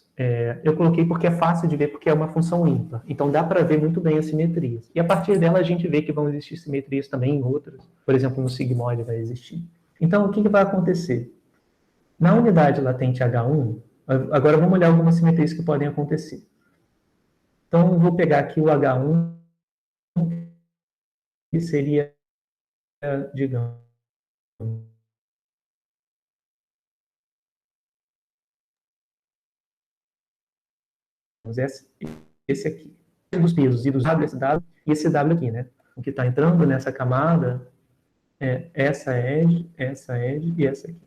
eu coloquei porque é fácil de ver, porque é uma função ímpar. Então, dá para ver muito bem as simetrias. E a partir dela, a gente vê que vão existir simetrias também em outras. Por exemplo, no sigmoide vai existir. Então, o que vai acontecer? Na unidade latente H1, agora vamos olhar algumas simetrias que podem acontecer. Então, eu vou pegar aqui o H1, que seria, digamos, esse aqui. Dos pesos e dos W, esse W e esse W aqui, né? O que está entrando nessa camada é essa edge e essa aqui.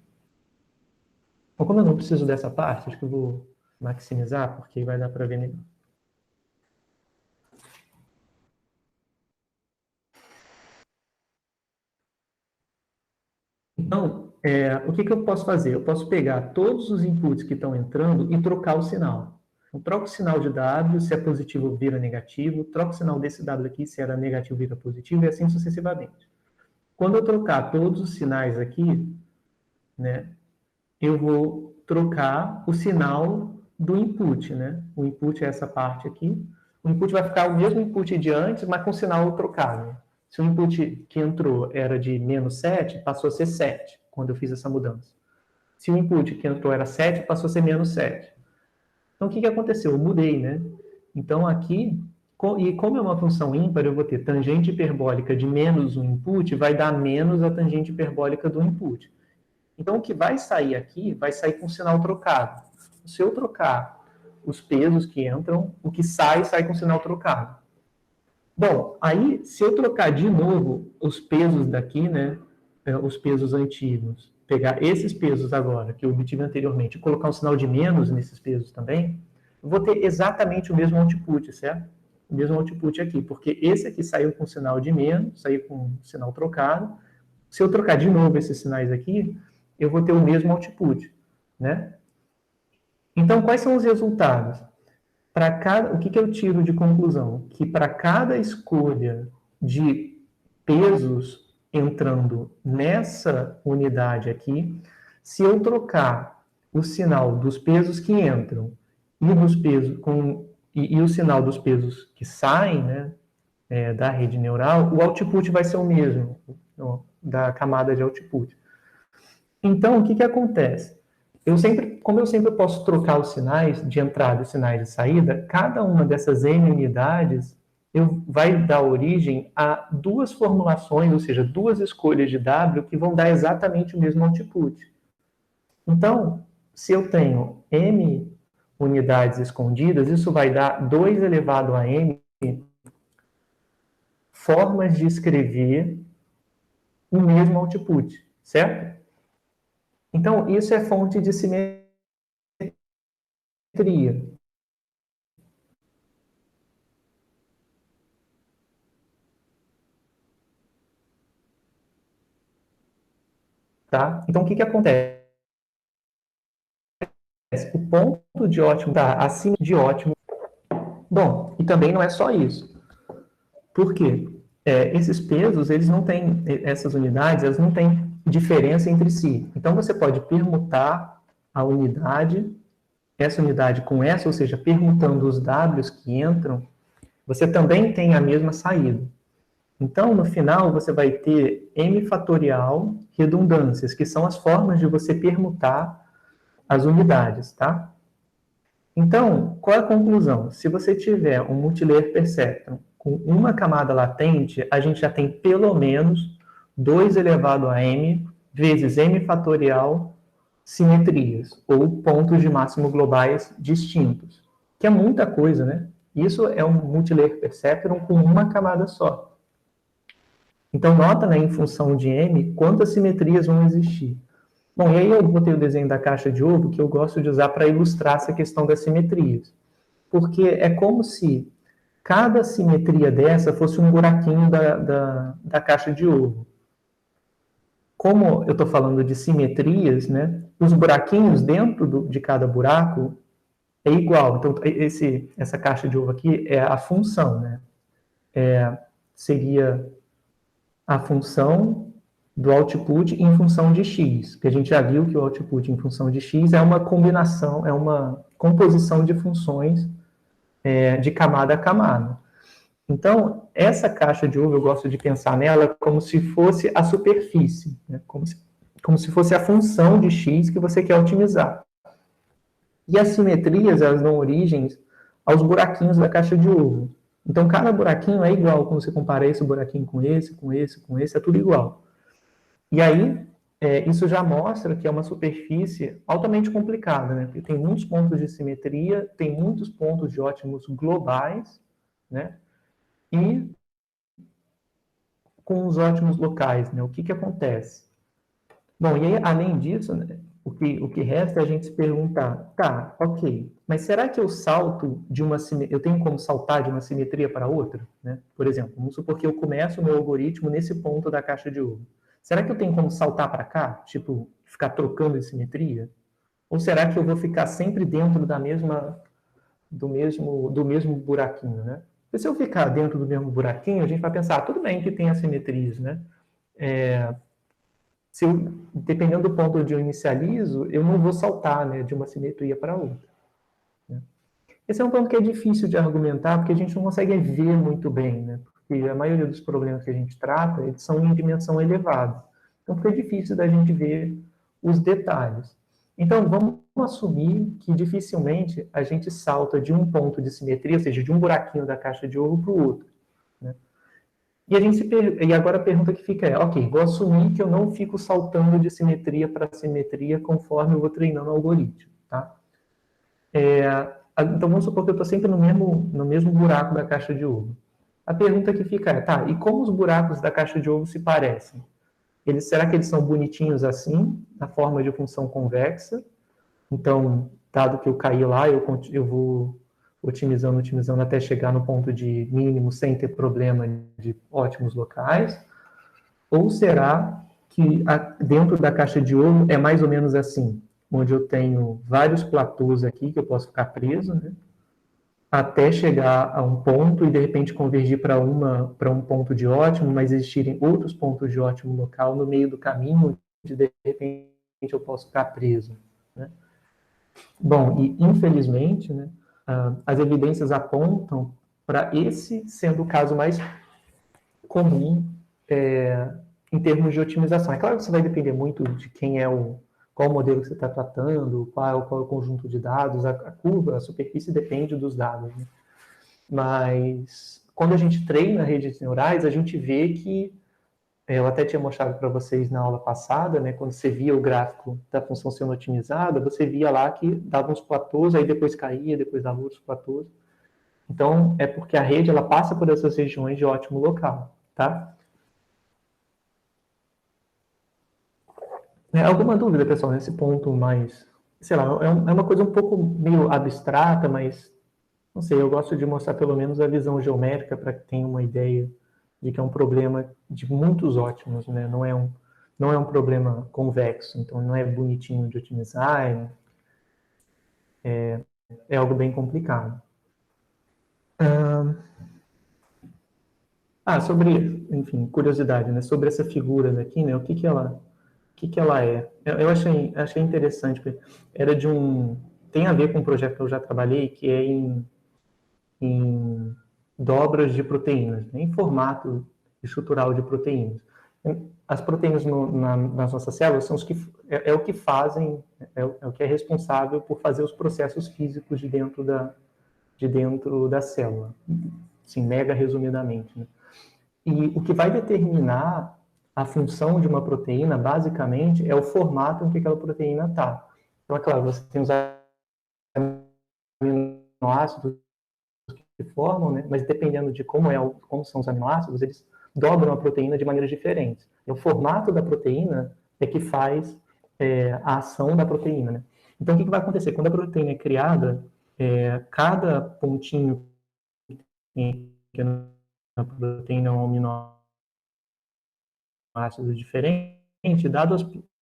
Bom, como eu não preciso dessa parte, acho que eu vou maximizar, porque vai dar para ver melhor. Então, o que eu posso fazer? Eu posso pegar todos os inputs que estão entrando e trocar o sinal. Então, troco o sinal de W, se é positivo vira negativo, troco o sinal desse W aqui, se era negativo vira positivo, e assim sucessivamente. Quando eu trocar todos os sinais aqui, né, eu vou trocar o sinal do input, né? O input é essa parte aqui. O input vai ficar o mesmo input de antes, mas com o sinal trocado. Se o input que entrou era de menos 7, passou a ser 7, quando eu fiz essa mudança. Se o input que entrou era 7, passou a ser menos 7. Então, o que aconteceu? Eu mudei, né? Então, aqui, e como é uma função ímpar, eu vou ter tangente hiperbólica de menos um input, vai dar menos a tangente hiperbólica do input. Então, o que vai sair aqui, vai sair com o sinal trocado. Se eu trocar os pesos que entram, o que sai com o sinal trocado. Bom, aí, se eu trocar de novo os pesos daqui, né, os pesos antigos, pegar esses pesos agora, que eu obtive anteriormente, e colocar um sinal de menos nesses pesos também, eu vou ter exatamente o mesmo output, certo? O mesmo output aqui, porque esse aqui saiu com sinal de menos, saiu com sinal trocado. Se eu trocar de novo esses sinais aqui, eu vou ter o mesmo output, né? Então, quais são os resultados? O que eu tiro de conclusão? Que para cada escolha de pesos entrando nessa unidade aqui, se eu trocar o sinal dos pesos que entram e dos pesos e o sinal dos pesos que saem, né, da rede neural, o output vai ser o mesmo, da camada de output. Então, o que acontece? Como eu sempre posso trocar os sinais de entrada e os sinais de saída, cada uma dessas N unidades vai dar origem a duas formulações, ou seja, duas escolhas de W que vão dar exatamente o mesmo output. Então, se eu tenho M unidades escondidas, isso vai dar 2 elevado a M formas de escrever o mesmo output, certo? Então, isso é fonte de simetria. Tá? Então, o que acontece? O ponto de ótimo está acima de ótimo. Bom, e também não é só isso. Por quê? Esses pesos, eles não têm, essas unidades, elas não têm diferença entre si. Então, você pode permutar a unidade, essa unidade com essa, ou seja, permutando os Ws que entram, você também tem a mesma saída. Então, no final, você vai ter M fatorial redundâncias, que são as formas de você permutar as unidades, tá? Então, qual é a conclusão? Se você tiver um multilayer perceptron com uma camada latente, a gente já tem pelo menos 2 elevado a m vezes m fatorial simetrias, ou pontos de máximo globais distintos, que é muita coisa, né? Isso é um multilayer perceptron com uma camada só. Então, nota, né, em função de m, quantas simetrias vão existir. Bom, e aí eu botei o desenho da caixa de ovo, que eu gosto de usar para ilustrar essa questão das simetrias. Porque é como se cada simetria dessa fosse um buraquinho da caixa de ovo. Como eu estou falando de simetrias, né, os buraquinhos dentro de cada buraco é igual. Então, essa caixa de ovo aqui é a função, né? Seria a função do output em função de x, que a gente já viu que o output em função de x é uma combinação, é uma composição de funções de camada a camada. Então, essa caixa de ovo, eu gosto de pensar nela como se fosse a superfície, né? como se fosse a função de x que você quer otimizar. E as simetrias, elas dão origem aos buraquinhos da caixa de ovo. Então, cada buraquinho é igual, quando você compara esse buraquinho com esse, com esse, com esse, é tudo igual. E aí, isso já mostra que é uma superfície altamente complicada, né? Porque tem muitos pontos de simetria, tem muitos pontos de ótimos globais, né? E com os ótimos locais, né? O que acontece? Bom, e aí, além disso, né, o que resta é a gente se perguntar, tá, ok, mas será que eu salto eu tenho como saltar de uma simetria para outra? Né? Por exemplo, vamos supor que eu começo o meu algoritmo nesse ponto da caixa de ovo. Será que eu tenho como saltar para cá? Tipo, ficar trocando de simetria? Ou será que eu vou ficar sempre dentro do mesmo buraquinho, né? Porque se eu ficar dentro do mesmo buraquinho, a gente vai pensar, tudo bem que tem assimetrias, né? Dependendo do ponto onde eu inicializo, eu não vou saltar, né, de uma simetria para outra. Né? Esse é um ponto que é difícil de argumentar, porque a gente não consegue ver muito bem, né? Porque a maioria dos problemas que a gente trata, eles são em dimensão elevada. Então, fica difícil da gente ver os detalhes. Então, vamos assumir que dificilmente a gente salta de um ponto de simetria, ou seja, de um buraquinho da caixa de ovo para o outro. Né? E agora a pergunta que fica é, ok, vou assumir que eu não fico saltando de simetria para simetria conforme eu vou treinando o algoritmo, tá? Então vamos supor que eu estou sempre no mesmo buraco da caixa de ovo. A pergunta que fica é, tá, e como os buracos da caixa de ovo se parecem? Será que eles são bonitinhos assim, na forma de função convexa? Então, dado que eu caí lá, eu vou otimizando até chegar no ponto de mínimo sem ter problema de ótimos locais? Ou será que dentro da caixa de ovo é mais ou menos assim, onde eu tenho vários platôs aqui que eu posso ficar preso, né? Até chegar a um ponto e de repente convergir para um ponto de ótimo, mas existirem outros pontos de ótimo local no meio do caminho, onde de repente eu posso ficar preso, né? Bom, e infelizmente, né, as evidências apontam para esse sendo o caso mais comum em termos de otimização. É claro que você vai depender muito de qual o modelo que você está tratando, qual é o conjunto de dados, a curva, a superfície depende dos dados. Né? Mas quando a gente treina redes neurais, a gente vê que, eu até tinha mostrado para vocês na aula passada, né, quando você via o gráfico da função sendo otimizada, você via lá que dava uns platôs, aí depois caía, depois dava outros platôs. Então, é porque a rede ela passa por essas regiões de ótimo local, tá? Alguma dúvida, pessoal, nesse ponto mais, sei lá, é uma coisa um pouco meio abstrata, mas, não sei, eu gosto de mostrar pelo menos a visão geométrica para que tenha uma ideia de que é um problema de muitos ótimos, né? Não é um problema convexo, então não é bonitinho de otimizar, é algo bem complicado. Sobre, enfim, curiosidade, né? Sobre essa figura daqui, né? O que ela é? Eu achei interessante, porque tem a ver com um projeto que eu já trabalhei, que é em dobras de proteínas, né, em formato estrutural de proteínas. as proteínas nas nossas células são os que é o que fazem, é o que é responsável por fazer os processos físicos de dentro da célula, assim, mega resumidamente, né? E o que vai determinar a função de uma proteína, basicamente, é o formato em que aquela proteína está. Então, é claro, você tem os aminoácidos que formam, né? Mas dependendo de como são os aminoácidos, eles dobram a proteína de maneiras diferentes. E o formato da proteína é que faz a ação da proteína, né? Então, o que vai acontecer? Quando a proteína é criada, cada pontinho que na proteína é um aminoácido diferente, dado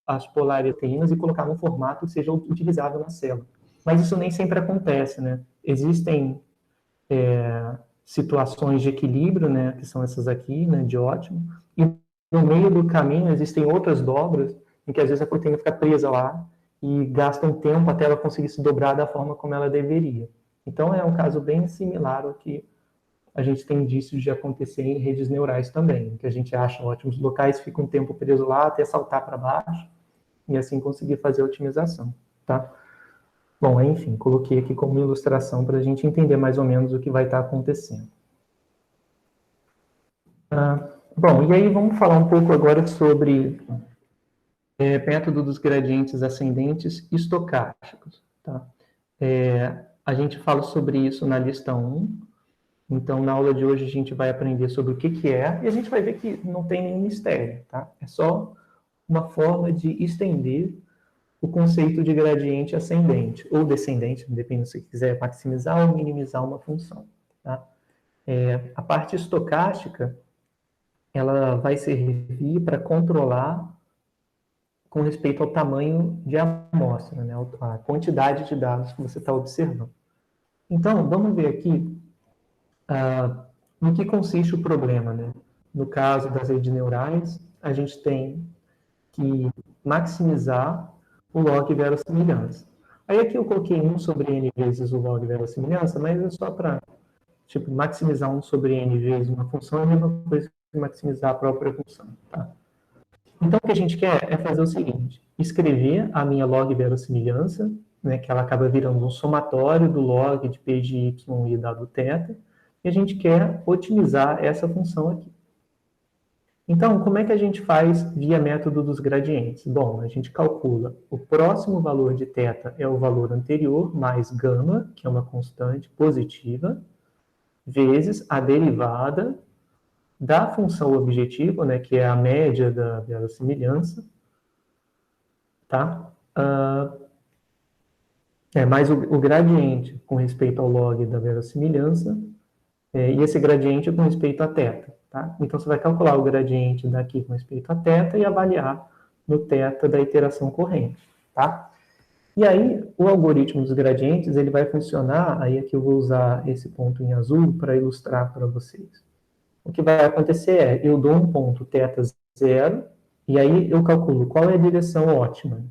as polaridades e colocar num formato que seja utilizável na célula. Mas isso nem sempre acontece, né? Existem situações de equilíbrio, né, que são essas aqui, né, de ótimo, e no meio do caminho existem outras dobras em que às vezes a proteína fica presa lá e gasta um tempo até ela conseguir se dobrar da forma como ela deveria. Então é um caso bem similar ao que a gente tem indícios de acontecer em redes neurais também, que a gente acha ótimos locais, fica um tempo preso lá até saltar para baixo e assim conseguir fazer a otimização, tá? Bom, enfim, coloquei aqui como ilustração para a gente entender mais ou menos o que vai estar acontecendo. Bom, e aí vamos falar um pouco agora sobre método dos gradientes ascendentes estocásticos. Tá? A gente fala sobre isso na lista 1. Então, na aula de hoje, a gente vai aprender sobre o que é, e a gente vai ver que não tem nenhum mistério. Tá? É só uma forma de estender o conceito de gradiente ascendente, ou descendente, depende se você quiser maximizar ou minimizar uma função. Tá? A parte estocástica, ela vai servir para controlar com respeito ao tamanho de amostra, né? A quantidade de dados que você está observando. Então, vamos ver aqui no que consiste o problema, né? No caso das redes neurais, a gente tem que maximizar o log verossimilhança. Aí aqui eu coloquei 1 sobre n vezes o log verossimilhança, mas é só para maximizar 1 sobre n vezes uma função é a mesma coisa que maximizar a própria função. Tá? Então, o que a gente quer é fazer o seguinte, escrever a minha log verossimilhança, né, que ela acaba virando um somatório do log de p de y e dado θ, e a gente quer otimizar essa função aqui. Então, como é que a gente faz via método dos gradientes? Bom, a gente calcula o próximo valor de θ é o valor anterior, mais gama, que é uma constante positiva, vezes a derivada da função objetiva, né, que é a média da verossimilhança, tá? Mais o gradiente com respeito ao log da verossimilhança, e esse gradiente com respeito a θ. Tá? Então, você vai calcular o gradiente daqui com respeito a θ e avaliar no θ da iteração corrente. Tá? E aí, o algoritmo dos gradientes, ele vai funcionar, aí aqui eu vou usar esse ponto em azul para ilustrar para vocês. O que vai acontecer é, eu dou um ponto θ0, e aí eu calculo qual é a direção ótima.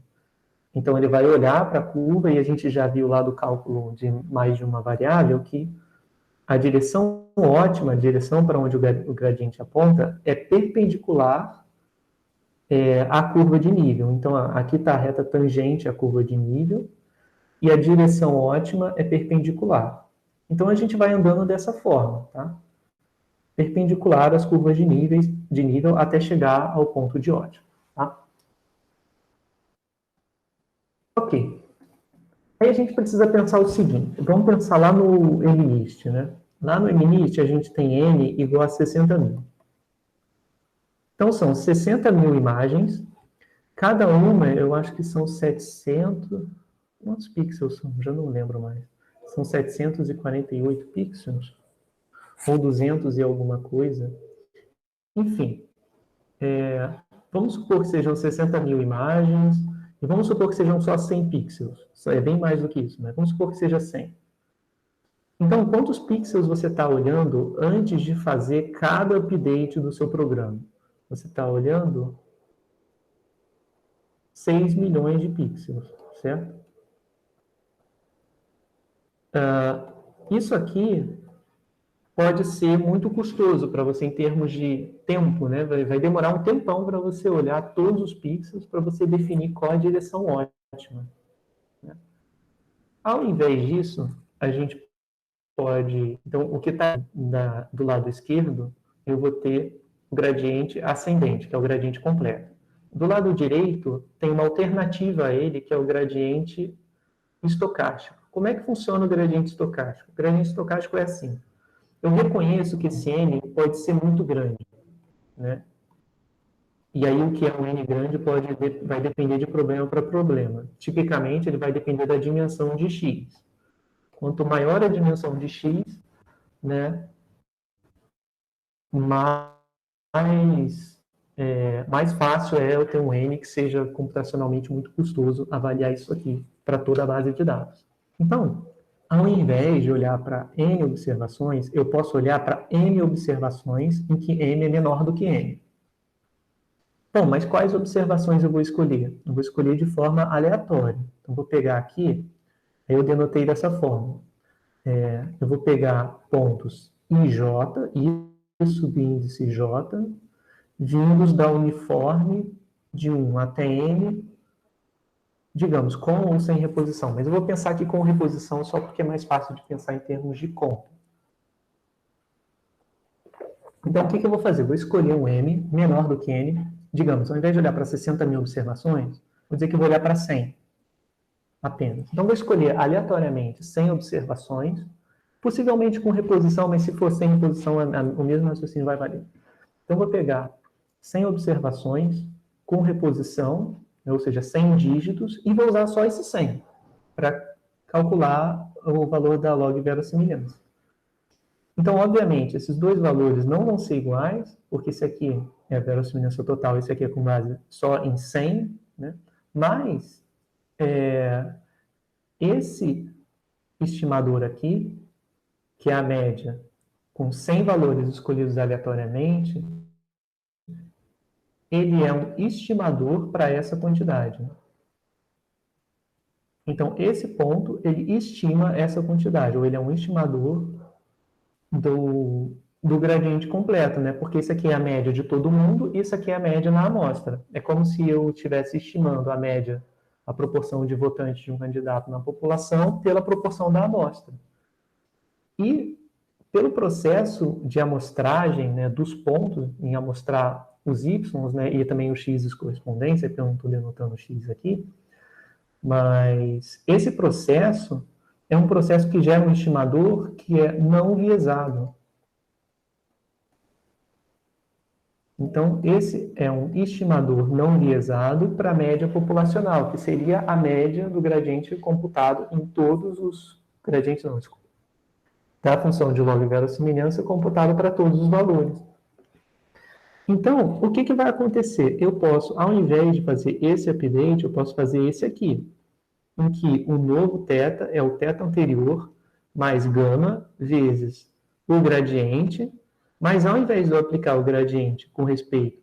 Então, ele vai olhar para a curva, e a gente já viu lá do cálculo de mais de uma variável, que a direção ótima, a direção para onde o gradiente aponta, é perpendicular à curva de nível. Então, aqui está a reta tangente à curva de nível, e a direção ótima é perpendicular. Então, a gente vai andando dessa forma, tá? Perpendicular às curvas de nível até chegar ao ponto de ótimo. Tá? Ok. Aí a gente precisa pensar o seguinte, vamos pensar lá no MNIST, né? Lá no MNIST a gente tem N igual a 60 mil. Então são 60 mil imagens, cada uma eu acho que são 700, quantos pixels são? Já não lembro mais. São 748 pixels? Ou 200 e alguma coisa? Enfim, vamos supor que sejam 60 mil imagens, e vamos supor que sejam só 100 pixels. É bem mais do que isso, né? Vamos supor que seja 100. Então, quantos pixels você está olhando antes de fazer cada update do seu programa? Você está olhando 6 milhões de pixels, certo? Isso aqui pode ser muito custoso para você em termos de tempo, né? Vai demorar um tempão para você olhar todos os pixels para você definir qual a direção ótima, né? Ao invés disso, a gente pode... Então, o que está do lado esquerdo, eu vou ter o gradiente ascendente, que é o gradiente completo. Do lado direito, tem uma alternativa a ele, que é o gradiente estocástico. Como é que funciona o gradiente estocástico? O gradiente estocástico é assim. Eu reconheço que esse N pode ser muito grande, né? E aí o que é um N grande vai depender de problema para problema. Tipicamente, ele vai depender da dimensão de X. Quanto maior a dimensão de X, né, mais fácil é eu ter um N que seja computacionalmente muito custoso avaliar isso aqui para toda a base de dados. Então, ao invés de olhar para N observações, eu posso olhar para M observações em que M é menor do que N. Bom, mas quais observações eu vou escolher? Eu vou escolher de forma aleatória. Então, vou pegar aqui, aí eu denotei dessa forma. Eu vou pegar pontos IJ, I subíndice J, vindos da uniforme de 1 até N, digamos, com ou sem reposição. Mas eu vou pensar aqui com reposição só porque é mais fácil de pensar em termos de conta. Então, o que eu vou fazer? Vou escolher um M menor do que N. Digamos, ao invés de olhar para 60 mil observações, vou dizer que eu vou olhar para 100 apenas. Então, vou escolher aleatoriamente 100 observações, possivelmente com reposição, mas se for sem reposição, o mesmo raciocínio vai valer. Então, vou pegar 100 observações com reposição, ou seja, 100 dígitos, e vou usar só esse 100 para calcular o valor da log verossimilhança. Então, obviamente, esses dois valores não vão ser iguais, porque esse aqui é a verossimilhança total, esse aqui é com base só em 100, né? Mas esse estimador aqui, que é a média, com 100 valores escolhidos aleatoriamente, ele é um estimador para essa quantidade. Então, esse ponto, ele estima essa quantidade, ou ele é um estimador do gradiente completo, né? Porque isso aqui é a média de todo mundo, e isso aqui é a média na amostra. É como se eu estivesse estimando a média, a proporção de votantes de um candidato na população pela proporção da amostra. E pelo processo de amostragem, né, dos pontos, em amostrar os Y, né, e também o X de correspondência, que eu não estou denotando o X aqui, mas esse processo é um processo que gera um estimador que é não viesado. Então, esse é um estimador não viesado para a média populacional, que seria a média do gradiente computado em todos os gradientes, não, desculpa, da função de log verossimilhança computado para todos os valores. Então, o que vai acontecer? Eu posso, ao invés de fazer esse update, eu posso fazer esse aqui, em que o novo θ é o θ anterior mais gama vezes o gradiente, mas ao invés de eu aplicar o gradiente com respeito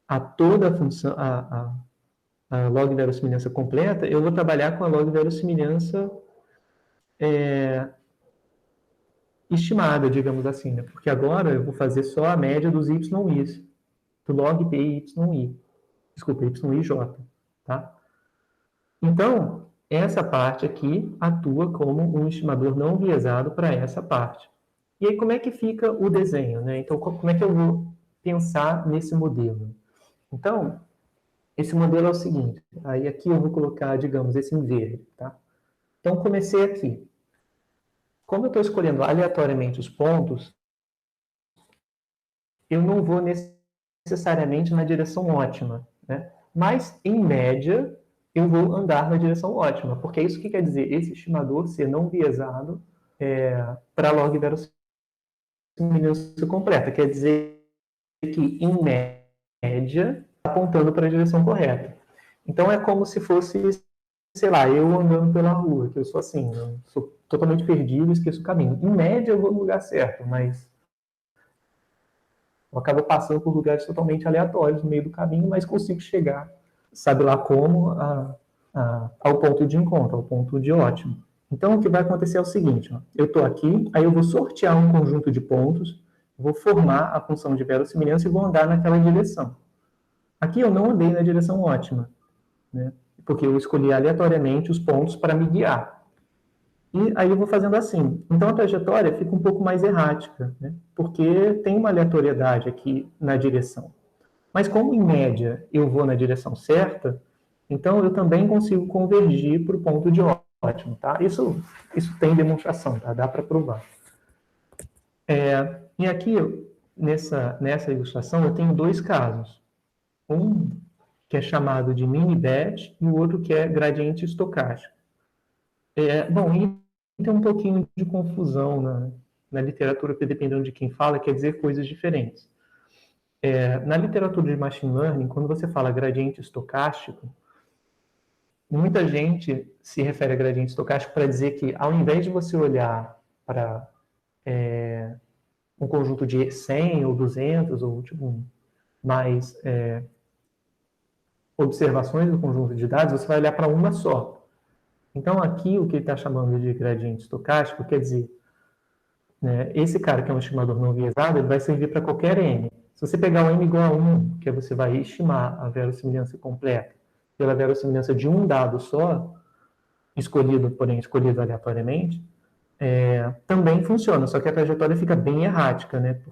a toda a função, a log verossimilhança completa, eu vou trabalhar com a log verossimilhança estimada, digamos assim, né? Porque agora eu vou fazer só a média dos YIs, do log P YI. Desculpa, YIJ, tá? Então, essa parte aqui atua como um estimador não viesado para essa parte. E aí, como é que fica o desenho, né? Então, como é que eu vou pensar nesse modelo? Então, esse modelo é o seguinte. Aí, aqui eu vou colocar, digamos, esse em verde, tá? Então, comecei aqui. Como eu estou escolhendo aleatoriamente os pontos, eu não vou necessariamente na direção ótima, né? Mas, em média, eu vou andar na direção ótima, porque isso que quer dizer esse estimador ser não viesado para log verossimilhança completa. Quer dizer que, em média, apontando para a direção correta. Então, é como se fosse, sei lá, eu andando pela rua, que eu sou assim, eu sou totalmente perdido, esqueço o caminho. Em média, eu vou no lugar certo, mas eu acabo passando por lugares totalmente aleatórios no meio do caminho, mas consigo chegar, sabe lá como, ao ponto de encontro, ao ponto de ótimo. Então, o que vai acontecer é o seguinte, ó, eu estou aqui, aí eu vou sortear um conjunto de pontos, vou formar a função de verossimilhança e vou andar naquela direção. Aqui eu não andei na direção ótima, né? Porque eu escolhi aleatoriamente os pontos para me guiar. E aí eu vou fazendo assim. Então a trajetória fica um pouco mais errática, né? Porque tem uma aleatoriedade aqui na direção. Mas como em média eu vou na direção certa, então eu também consigo convergir para o ponto de ótimo, tá? Isso tem demonstração, tá? Dá para provar. E aqui, nessa ilustração, eu tenho dois casos. Um que é chamado de mini-bet e o outro que é gradiente estocástico. Bom, e tem um pouquinho de confusão na literatura, porque dependendo de quem fala, quer dizer coisas diferentes. Na literatura de machine learning, quando você fala gradiente estocástico, muita gente se refere a gradiente estocástico para dizer que, ao invés de você olhar para um conjunto de 100 ou 200 ou tipo, mais observações do conjunto de dados, você vai olhar para uma só. Então, aqui, o que ele está chamando de gradiente estocástico, quer dizer, né, esse cara que é um estimador não viesado, ele vai servir para qualquer n. Se você pegar o n igual a 1, que você vai estimar a verossimilhança completa pela verossimilhança de um dado só, porém escolhido aleatoriamente, também funciona, só que a trajetória fica bem errática, né?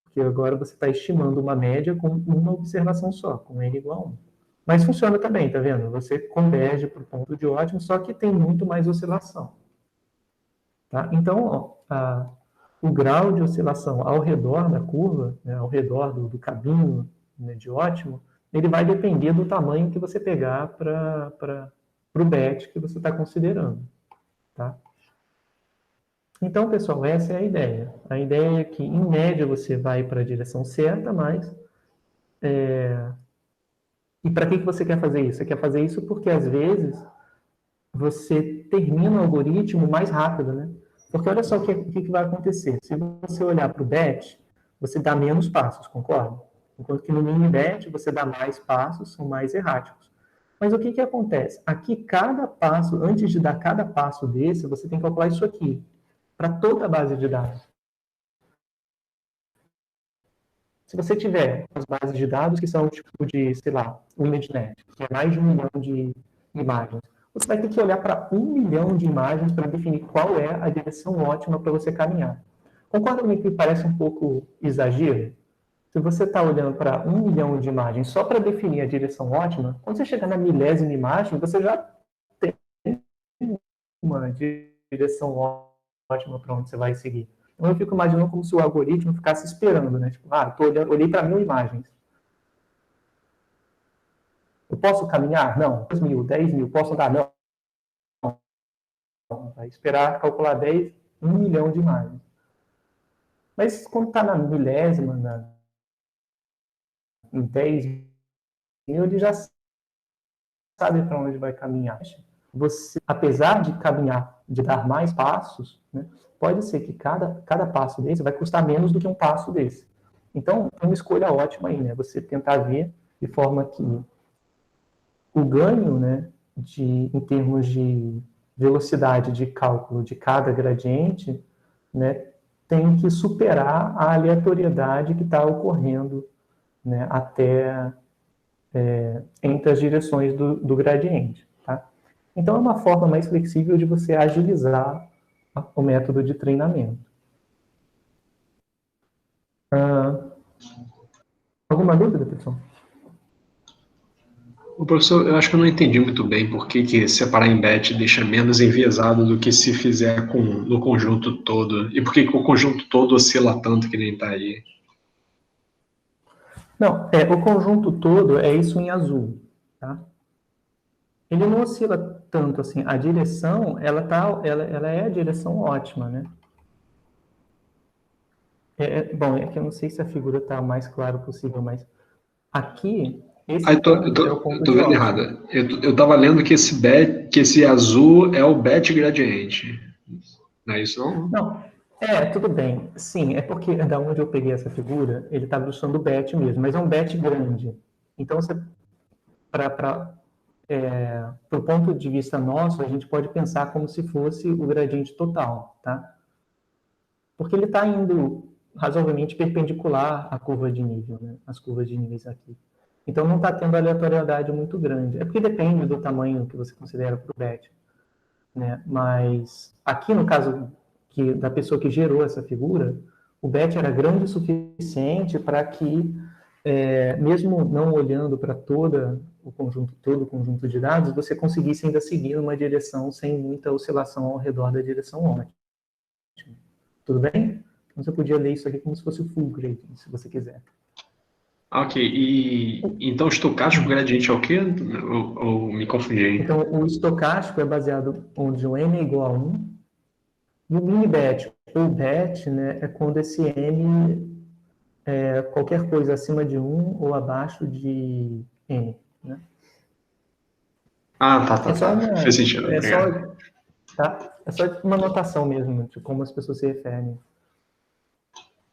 Porque agora você está estimando uma média com uma observação só, com n igual a 1. Mas funciona também, tá vendo? Você converge para o ponto de ótimo, só que tem muito mais oscilação. Tá? Então, ó, o grau de oscilação ao redor da curva, né, ao redor do caminho, né, de ótimo, ele vai depender do tamanho que você pegar para o bet que você está considerando. Tá? Então, pessoal, essa é a ideia. A ideia é que, em média, você vai para a direção certa, mas... E para que você quer fazer isso? Você quer fazer isso porque, às vezes, você termina o algoritmo mais rápido, né? Porque olha só o que vai acontecer. Se você olhar para o bet, você dá menos passos, concorda? Enquanto que no mini-bet você dá mais passos, são mais erráticos. Mas o que acontece? Aqui, cada passo, antes de dar cada passo desse, você tem que calcular isso aqui, para toda a base de dados. Se você tiver as bases de dados que são tipo de, sei lá, o ImageNet, que é mais de 1 milhão de imagens, você vai ter que olhar para 1 milhão de imagens para definir qual é a direção ótima para você caminhar. Concorda comigo que parece um pouco exagero? Se você está olhando para 1 milhão de imagens só para definir a direção ótima, quando você chegar na milésima imagem, você já tem uma direção ótima para onde você vai seguir. Então, eu fico imaginando como se o algoritmo ficasse esperando, né? Tipo, olhei para 1000 imagens. Eu posso caminhar? Não. 2.000, 10.000, posso andar? Não. Vai esperar calcular 1 milhão de imagens. Mas quando está na milésima, em 10.000, ele já sabe para onde vai caminhar. Você, apesar de caminhar, de dar mais passos, né, pode ser que cada passo desse vai custar menos do que um passo desse. Então, é uma escolha ótima aí, né? Você tentar ver de forma que o ganho, né, em termos de velocidade de cálculo de cada gradiente, né, tem que superar a aleatoriedade que está ocorrendo, né, até entre as direções do gradiente. Tá? Então, é uma forma mais flexível de você agilizar o método de treinamento. Alguma dúvida, pessoal? O professor, eu acho que eu não entendi muito bem por que separar em bet deixa menos enviesado do que se fizer no conjunto todo. E por que o conjunto todo oscila tanto que nem está aí? Não, o conjunto todo é isso em azul, tá? Ele não oscila tanto assim. A direção, ela é a direção ótima, né? Bom, é que eu não sei se a figura está mais clara possível, mas aqui, esse ponto é o ponto eu tô de vendo ótimo. errado. Eu estava lendo que esse azul é o bet gradiente. Não é isso, não? Não, tudo bem. Sim, é porque da onde eu peguei essa figura, ele está ilustrando o bet mesmo, mas é um bet grande. Então, do ponto de vista nosso, a gente pode pensar como se fosse o gradiente total, tá? Porque ele está indo razoavelmente perpendicular à curva de nível, né? As curvas de níveis aqui. Então, não está tendo aleatoriedade muito grande. É porque depende do tamanho que você considera para o BET, né? Mas aqui, no caso da pessoa que gerou essa figura, o BET era grande o suficiente para que, mesmo não olhando para todo o conjunto de dados, você conseguisse ainda seguir uma direção sem muita oscilação ao redor da direção ótima. Tudo bem? Então, você podia ler isso aqui como se fosse o full gradient, se você quiser. Ok, e então estocástico gradiente é o quê? Ou me confundi? Então, o estocástico é baseado onde o n é igual a 1, e o mini-bet, ou bet, né, é quando esse n é qualquer coisa acima de 1 ou abaixo de n, né? Tá. Fez sentido, obrigado. É só uma notação mesmo, de como as pessoas se referem.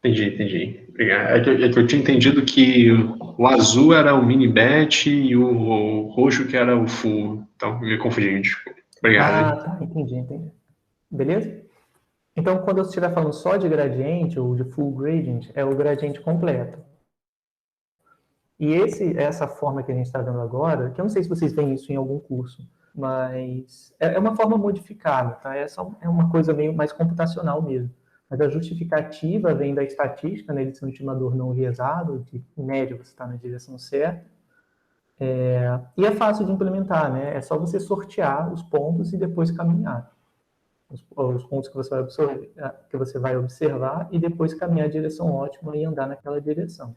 Entendi. Obrigado. É que eu tinha entendido que o azul era o mini bet e o roxo que era o full. Então, me confundi, desculpa. Obrigado. Tá, entendi. Beleza? Então, quando eu estiver falando só de gradiente, ou de full gradient, é o gradiente completo. E essa forma que a gente está vendo agora, que eu não sei se vocês veem isso em algum curso, mas é uma forma modificada, tá? É uma coisa meio mais computacional mesmo. Mas a justificativa vem da estatística, né? Ele ser um estimador não enviesado, de em média você está na direção certa. E é fácil de implementar, né? É só você sortear os pontos e depois caminhar. Os pontos que você vai observar e depois caminhar a direção ótima e andar naquela direção.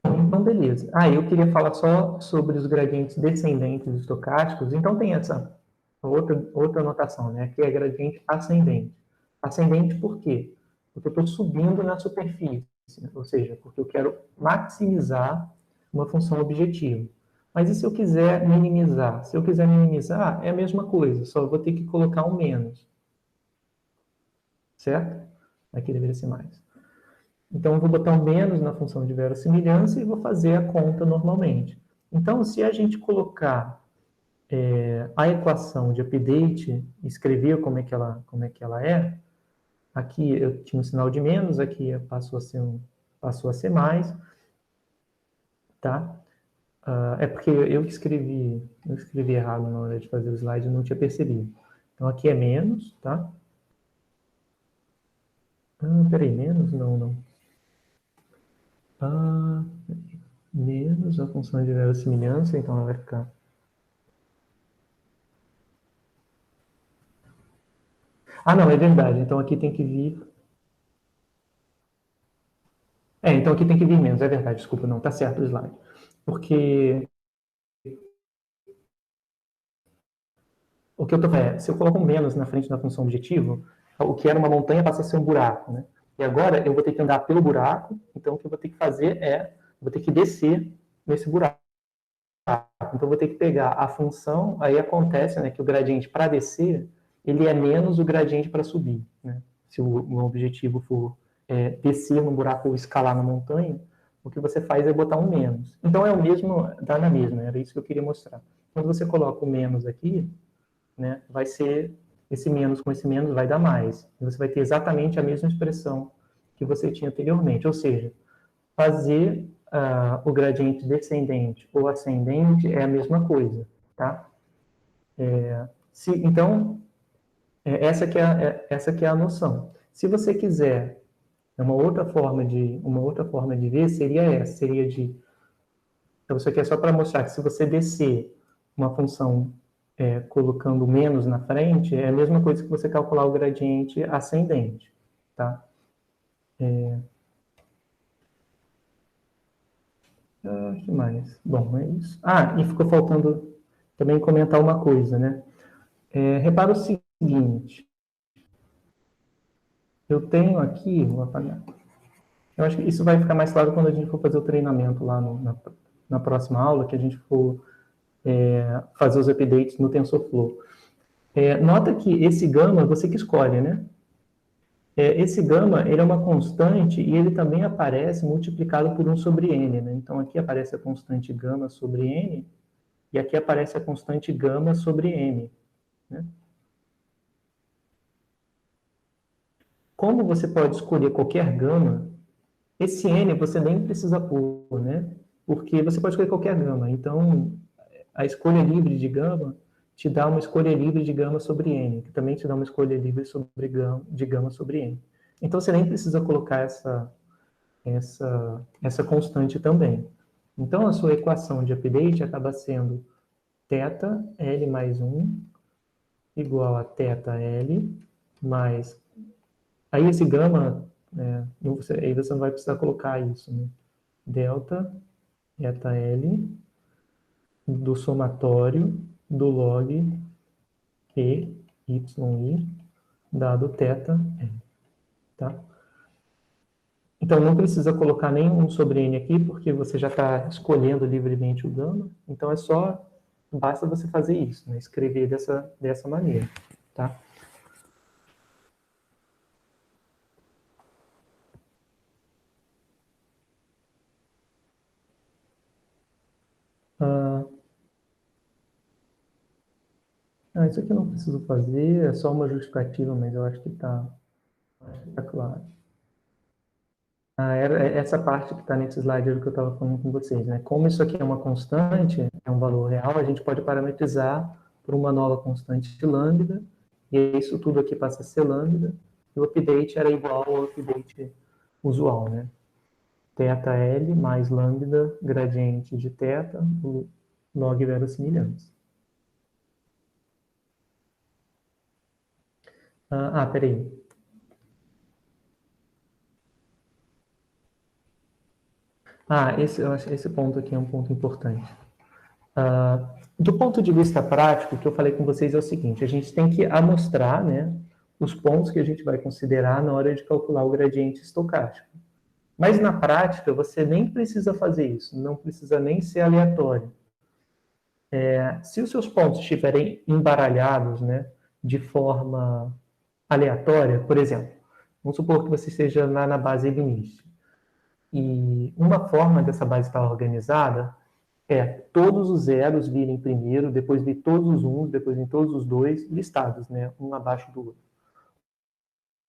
Então, beleza. Eu queria falar só sobre os gradientes descendentes estocásticos. Então, tem essa outra notação, né? Que é gradiente ascendente. Ascendente por quê? Porque eu estou subindo na superfície, ou seja, porque eu quero maximizar uma função objetiva. Mas e se eu quiser minimizar? Se eu quiser minimizar, é a mesma coisa, só vou ter que colocar um menos. Certo? Aqui deveria ser mais. Então, eu vou botar um menos na função de verossimilhança e vou fazer a conta normalmente. Então, se a gente colocar a equação de update, escrever como é que ela é, aqui eu tinha um sinal de menos, aqui passou a ser mais, tá? É porque eu escrevi errado na hora de fazer o slide, eu não tinha percebido. Então, aqui é menos, tá? Peraí, menos? Não. Menos a função de verossimilhança, então ela vai ficar... não, é verdade. Então aqui tem que vir... então aqui tem que vir menos, é verdade. Desculpa, não, tá certo o slide. Porque... O que eu tô falando se eu coloco um menos na frente da função objetivo, o que era uma montanha passa a ser um buraco, né? E agora eu vou ter que andar pelo buraco, então o que eu vou ter que fazer vou ter que descer nesse buraco. Então eu vou ter que pegar a função, aí acontece, né, que o gradiente para descer, ele é menos o gradiente para subir, né? Se o objetivo for descer no buraco ou escalar na montanha, o que você faz é botar um menos. Então é o mesmo, dá na mesma, era isso que eu queria mostrar. Quando você coloca o menos aqui, né, vai ser esse menos com esse menos vai dar mais. E você vai ter exatamente a mesma expressão que você tinha anteriormente. Ou seja, fazer o gradiente descendente ou ascendente é a mesma coisa, tá? Então, essa que é a noção. Se você quiser, uma outra forma de ver seria essa, então isso aqui é só para mostrar que se você descer uma função colocando menos na frente, é a mesma coisa que você calcular o gradiente ascendente, tá? O que mais? Bom, é isso. E ficou faltando também comentar uma coisa, né? Repara o seguinte. Eu tenho aqui, vou apagar. Eu acho que isso vai ficar mais claro quando a gente for fazer o treinamento lá na próxima aula, que a gente for fazer os updates no TensorFlow. Nota que esse gama você que escolhe, né? Esse gama, ele é uma constante e ele também aparece multiplicado por 1 sobre n, né? Então, aqui aparece a constante gama sobre n e aqui aparece a constante gama sobre m, né? Como você pode escolher qualquer gama, esse n você nem precisa pôr, né? Porque você pode escolher qualquer gama. Então, a escolha livre de gama te dá uma escolha livre de gama sobre n, que também te dá uma escolha livre de gama sobre n. Então, você nem precisa colocar essa constante também. Então, a sua equação de update acaba sendo θ L mais 1 igual a θ L mais... Aí esse gama, aí você não vai precisar colocar isso, né? Delta θL do somatório do log E, YI, dado θ L, tá? Então, não precisa colocar nenhum sobre n aqui, porque você já está escolhendo livremente o gama. Então, basta você fazer isso, né? Escrever dessa maneira, tá? Isso aqui eu não preciso fazer, é só uma justificativa, mas eu acho que está claro. Era essa parte que está nesse slide que eu estava falando com vocês, né? Como isso aqui é uma constante, é um valor real, a gente pode parametrizar por uma nova constante de lambda, e isso tudo aqui passa a ser lambda, e o update era igual ao update usual, né? θL mais lambda, gradiente de θ, o log verossimilhança. Peraí. Esse ponto aqui é um ponto importante. Do ponto de vista prático, o que eu falei com vocês é o seguinte, a gente tem que amostrar, né, os pontos que a gente vai considerar na hora de calcular o gradiente estocástico. Mas na prática, você nem precisa fazer isso, não precisa nem ser aleatório. Se os seus pontos estiverem embaralhados, né, de forma aleatória, por exemplo, vamos supor que você esteja lá na base helenística, e uma forma dessa base estar organizada é todos os zeros virem primeiro, depois vir todos os uns, depois vir todos os dois listados, né, um abaixo do outro.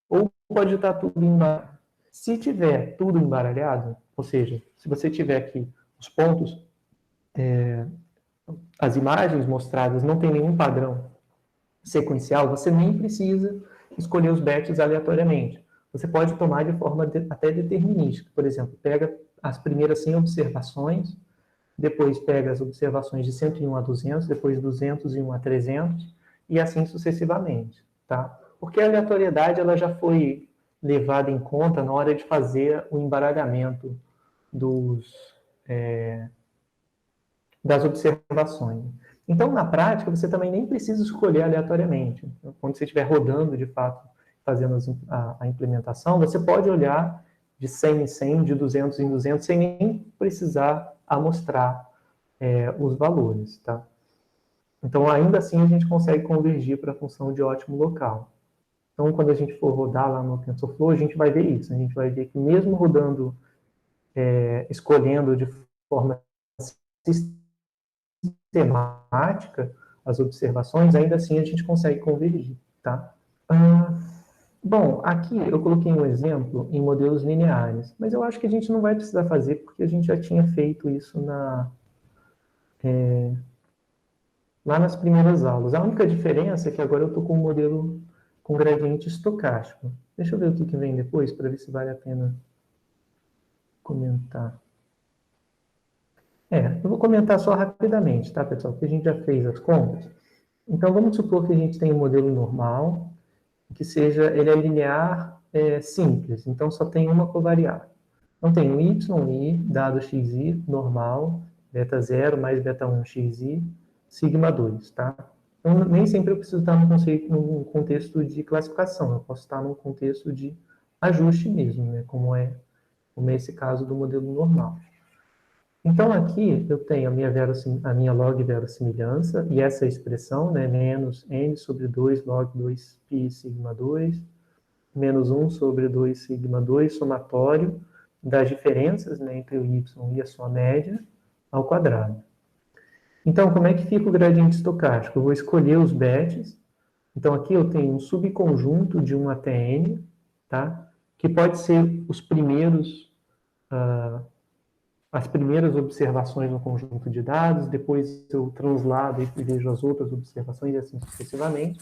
Ou pode estar tudo embaralhado. Se tiver tudo embaralhado, ou seja, se você tiver aqui os pontos, as imagens mostradas não tem nenhum padrão sequencial, você nem precisa escolher os batches aleatoriamente. Você pode tomar de forma até determinística. Por exemplo, pega as primeiras 100 observações, depois pega as observações de 101 a 200, depois 201 a 300, e assim sucessivamente, tá? Porque a aleatoriedade ela já foi levada em conta na hora de fazer o embaralhamento das observações. Então, na prática, você também nem precisa escolher aleatoriamente. Quando você estiver rodando, de fato, fazendo a implementação, você pode olhar de 100 em 100, de 200 em 200, sem nem precisar amostrar os valores, tá? Então, ainda assim, a gente consegue convergir para a função de ótimo local. Então, quando a gente for rodar lá no TensorFlow, a gente vai ver isso. A gente vai ver que mesmo rodando, escolhendo de forma sistemática as observações, ainda assim a gente consegue convergir, tá? Bom, aqui eu coloquei um exemplo em modelos lineares, mas eu acho que a gente não vai precisar fazer, porque a gente já tinha feito isso lá nas primeiras aulas. A única diferença é que agora eu estou com um modelo com gradiente estocástico. Deixa eu ver o que vem depois, para ver se vale a pena comentar. Eu vou comentar só rapidamente, tá, pessoal? Porque a gente já fez as contas. Então, vamos supor que a gente tem um modelo normal, que ele é linear simples, então só tem uma covariável. Então, tem o yi, dado xi, normal, beta 0 mais beta 1 xi, sigma 2, tá? Então, nem sempre eu preciso estar num contexto de classificação, eu posso estar num contexto de ajuste mesmo, né? Como é esse caso do modelo normal. Então, aqui eu tenho a minha log verossimilhança, e essa expressão, né, menos n sobre 2 log 2 π sigma 2, menos 1 sobre 2 sigma 2, somatório das diferenças, né, entre o y e a sua média, ao quadrado. Então, como é que fica o gradiente estocástico? Eu vou escolher os bets. Então, aqui eu tenho um subconjunto de 1 até n, tá? Que pode ser os primeiros, as primeiras observações no conjunto de dados, depois eu translado e vejo as outras observações, e assim sucessivamente.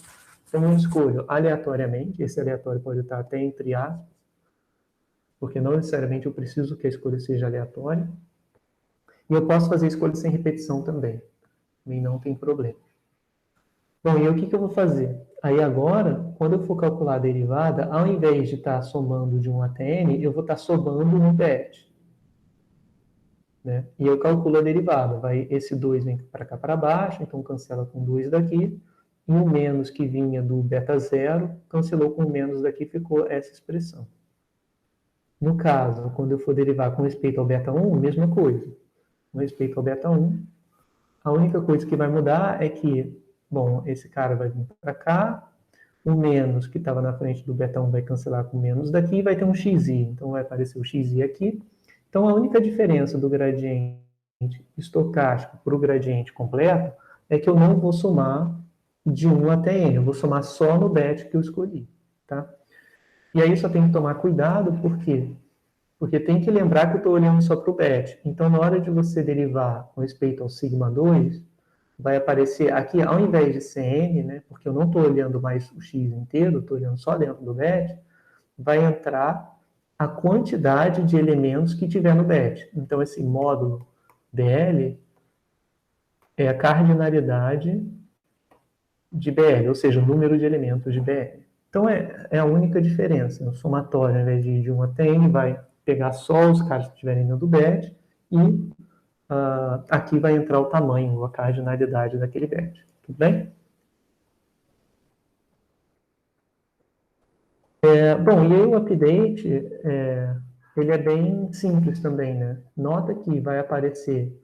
Então, eu escolho aleatoriamente, esse aleatório pode estar até entre aspas, porque não necessariamente eu preciso que a escolha seja aleatória. E eu posso fazer escolha sem repetição também, e não tem problema. Bom, e o que eu vou fazer? Aí agora, quando eu for calcular a derivada, ao invés de estar somando de 1 até n, eu vou estar somando no bet. Né? E eu calculo a derivada. Esse 2 vem para cá para baixo, então cancela com 2 daqui. E o menos que vinha do beta 0, cancelou com o menos daqui, ficou essa expressão. No caso, quando eu for derivar com respeito ao beta 1, mesma coisa. Com respeito ao beta 1, a única coisa que vai mudar é que, bom, esse cara vai vir para cá, o menos que estava na frente do beta 1 vai cancelar com o menos daqui, e vai ter um xi, então vai aparecer o xi aqui. Então, a única diferença do gradiente estocástico para o gradiente completo é que eu não vou somar de 1 até n, eu vou somar só no bet que eu escolhi, tá? E aí só tem que tomar cuidado, por quê? Porque tem que lembrar que eu estou olhando só para o bet. Então, na hora de você derivar com respeito ao sigma 2, vai aparecer aqui, ao invés de Cn, né, porque eu não estou olhando mais o x inteiro, estou olhando só dentro do bet, vai entrar a quantidade de elementos que tiver no bet. Então, esse módulo BL é a cardinalidade de BL, ou seja, o número de elementos de BL. Então, é a única diferença. O somatório, ao invés de ir de 1 até n, vai pegar só os caras que estiverem dentro do bet e aqui vai entrar o tamanho, a cardinalidade daquele bet. Tudo bem? Bom, e aí o update, ele é bem simples também, né? Nota que vai aparecer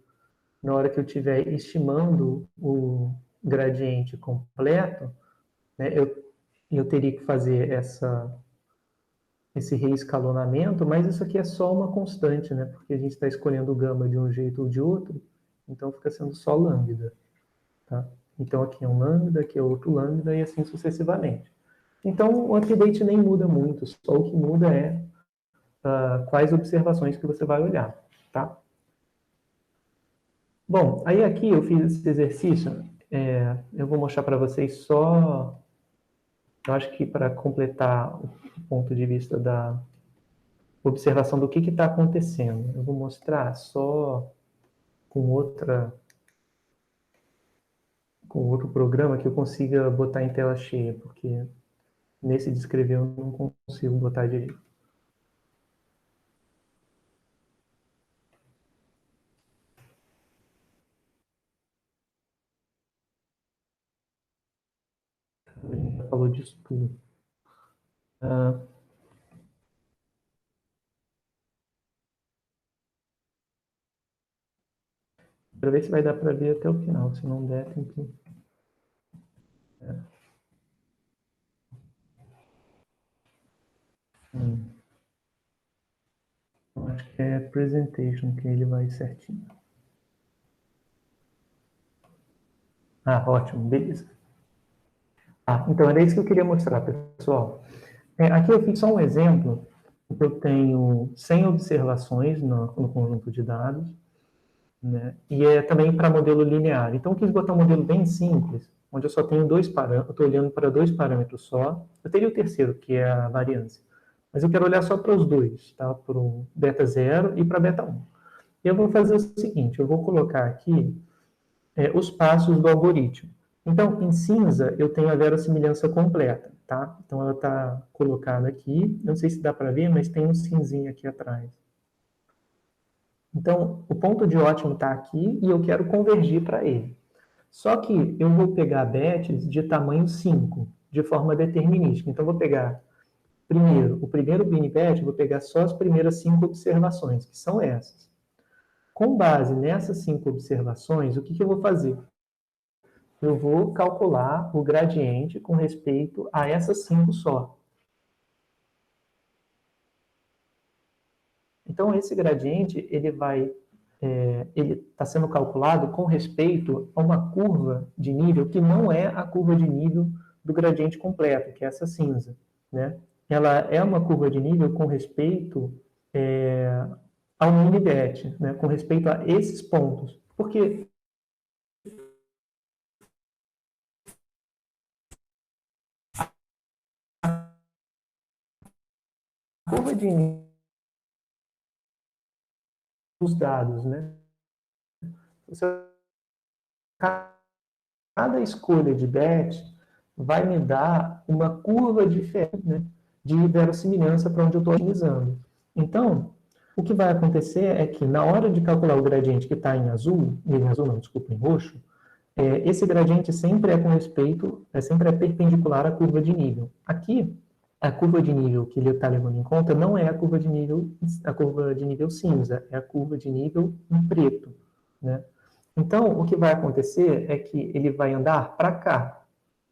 na hora que eu estiver estimando o gradiente completo, né? Eu teria que fazer esse reescalonamento, mas isso aqui é só uma constante, né? Porque a gente está escolhendo o gama de um jeito ou de outro, então fica sendo só lambda, tá? Então aqui é um lambda, aqui é outro lambda e assim sucessivamente. Então o update nem muda muito, só o que muda é quais observações que você vai olhar, tá? Bom, aí aqui eu fiz esse exercício, eu vou mostrar para vocês só, eu acho que para completar o ponto de vista da observação do que está acontecendo. Eu vou mostrar só com outro programa que eu consiga botar em tela cheia, porque nesse de escrever eu não consigo botar direito. A gente já falou disso tudo. Para ver se vai dar para ver até o final. Se não der, tem que... Acho que é presentation que ele vai certinho. Ótimo, beleza. Então era isso que eu queria mostrar, pessoal. Aqui eu fiz só um exemplo. Eu tenho 100 observações no conjunto de dados, né? E é também para modelo linear. Então, eu quis botar um modelo bem simples, onde eu só tenho 2 parâmetros, eu estou olhando para 2 parâmetros só. Eu teria o terceiro, que é a variância. Mas eu quero olhar só para os 2, tá? Para o beta 0 e para beta 1. E eu vou fazer o seguinte, eu vou colocar aqui os passos do algoritmo. Então, em cinza, eu tenho a verossimilhança completa, tá? Então, ela está colocada aqui. Não sei se dá para ver, mas tem um cinzinho aqui atrás. Então, o ponto de ótimo está aqui e eu quero convergir para ele. Só que eu vou pegar bets de tamanho 5, de forma determinística. Então, eu vou pegar o primeiro bin bet, eu vou pegar só as primeiras 5 observações, que são essas. Com base nessas 5 observações, o que eu vou fazer? Eu vou calcular o gradiente com respeito a essas 5 só. Então, esse gradiente, ele está sendo calculado com respeito a uma curva de nível que não é a curva de nível do gradiente completo, que é essa cinza, né? Ela é uma curva de nível com respeito ao mini-bet, né? Com respeito a esses pontos. Porque a curva de nível dos dados, né? Cada escolha de bet vai me dar uma curva diferente, né, de verossimilhança para onde eu estou otimizando. Então, o que vai acontecer é que na hora de calcular o gradiente que está em azul, em roxo, esse gradiente sempre é com respeito, sempre é perpendicular à curva de nível. Aqui, a curva de nível que ele está levando em conta não é a curva de nível cinza, é a curva de nível em preto, né? Então, o que vai acontecer é que ele vai andar para cá.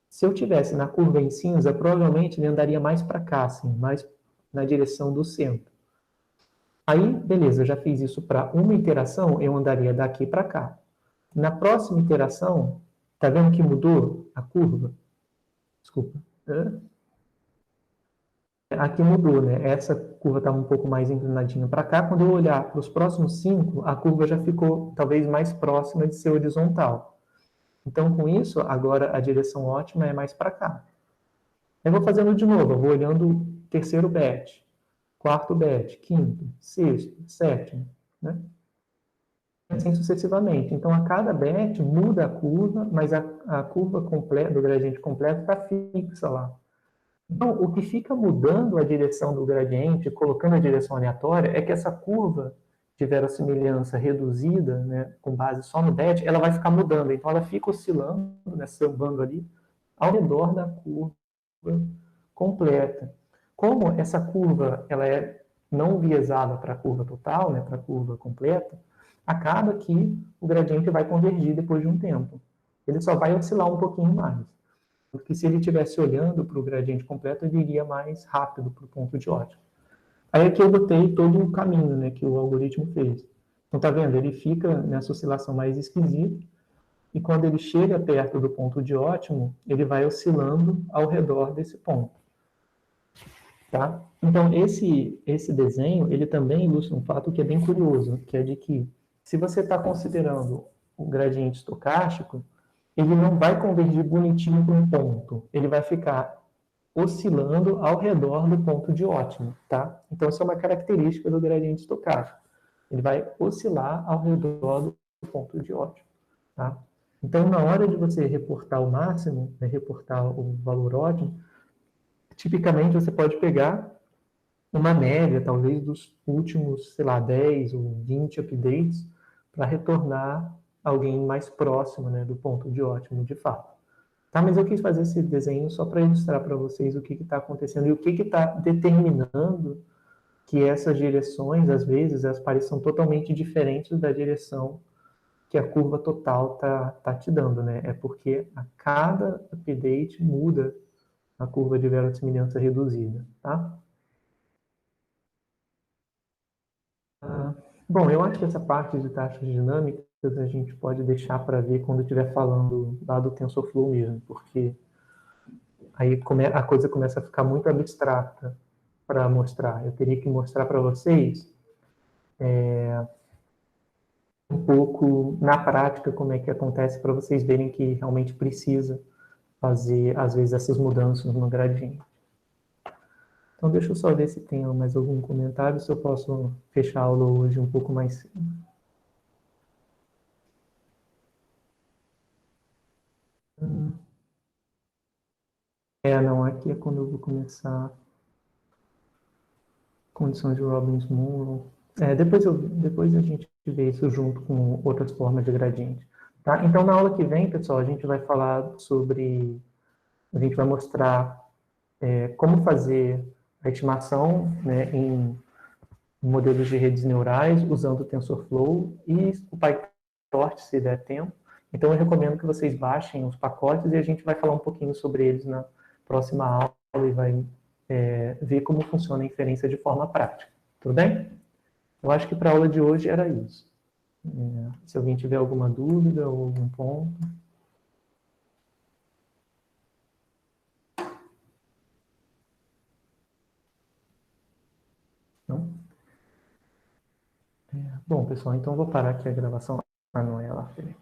Se eu tivesse na curva em cinza, provavelmente ele andaria mais para cá, assim, mais na direção do centro. Aí, beleza, eu já fiz isso para uma iteração, eu andaria daqui para cá. Na próxima iteração, tá vendo que mudou a curva? Desculpa. Aqui mudou, né? Essa curva estava um pouco mais inclinadinha para cá. Quando eu olhar para os próximos 5, a curva já ficou talvez mais próxima de ser horizontal. Então, com isso, agora a direção ótima é mais para cá. Eu vou fazendo de novo, eu vou olhando o terceiro bet, quarto bet, quinto, sexto, sétimo, né? Assim sucessivamente. Então, a cada bet muda a curva, mas a curva completa, do gradiente completo está fixa lá. Então, o que fica mudando a direção do gradiente, colocando a direção aleatória, é que essa curva de verossimilhança reduzida, né, com base só no bet, ela vai ficar mudando. Então, ela fica oscilando, né, sambando ali, ao redor da curva completa. Como essa curva ela é não viesada para a curva total, né, para a curva completa, acaba que o gradiente vai convergir depois de um tempo. Ele só vai oscilar um pouquinho mais. Porque se ele estivesse olhando para o gradiente completo, ele iria mais rápido para o ponto de ótimo. Aí aqui eu botei todo o caminho, né, que o algoritmo fez. Então, tá vendo? Ele fica nessa oscilação mais esquisita, e quando ele chega perto do ponto de ótimo, ele vai oscilando ao redor desse ponto. Tá? Então, esse desenho, ele também ilustra um fato que é bem curioso, que é de que, se você está considerando o gradiente estocástico, ele não vai convergir bonitinho para um ponto. Ele vai ficar oscilando ao redor do ponto de ótimo, tá? Então, isso é uma característica do gradiente estocástico. Ele vai oscilar ao redor do ponto de ótimo, tá? Então, na hora de você reportar o máximo, né, reportar o valor ótimo, tipicamente você pode pegar uma média, talvez, dos últimos, sei lá, 10 ou 20 updates para retornar alguém mais próximo, né, do ponto de ótimo, de fato. Tá, mas eu quis fazer esse desenho só para ilustrar para vocês o que está acontecendo e o que está determinando que essas direções, às vezes, elas pareçam totalmente diferentes da direção que a curva total tá te dando, né? É porque a cada update muda a curva de verossimilhança reduzida, tá? Bom, eu acho que essa parte de taxas dinâmicas a gente pode deixar para ver quando estiver falando lá do TensorFlow mesmo, porque aí a coisa começa a ficar muito abstrata para mostrar. Eu teria que mostrar para vocês um pouco na prática como é que acontece para vocês verem que realmente precisa fazer, às vezes, essas mudanças no gradiente. Então, deixa eu só ver se tem mais algum comentário, se eu posso fechar a aula hoje um pouco mais cedo. Não, aqui é quando eu vou começar condições de Robbins-Monroe. Depois a gente vê isso junto com outras formas de gradiente. Tá? Então, na aula que vem, pessoal, a gente vai falar sobre... A gente vai mostrar como fazer a estimação, né, em modelos de redes neurais usando o TensorFlow e o PyTorch, se der tempo. Então, eu recomendo que vocês baixem os pacotes e a gente vai falar um pouquinho sobre eles na próxima aula e vai ver como funciona a inferência de forma prática. Tudo bem? Eu acho que para a aula de hoje era isso. Se alguém tiver alguma dúvida ou algum ponto. Não? Bom, pessoal, então eu vou parar aqui a gravação. Ah, não é lá, peraí.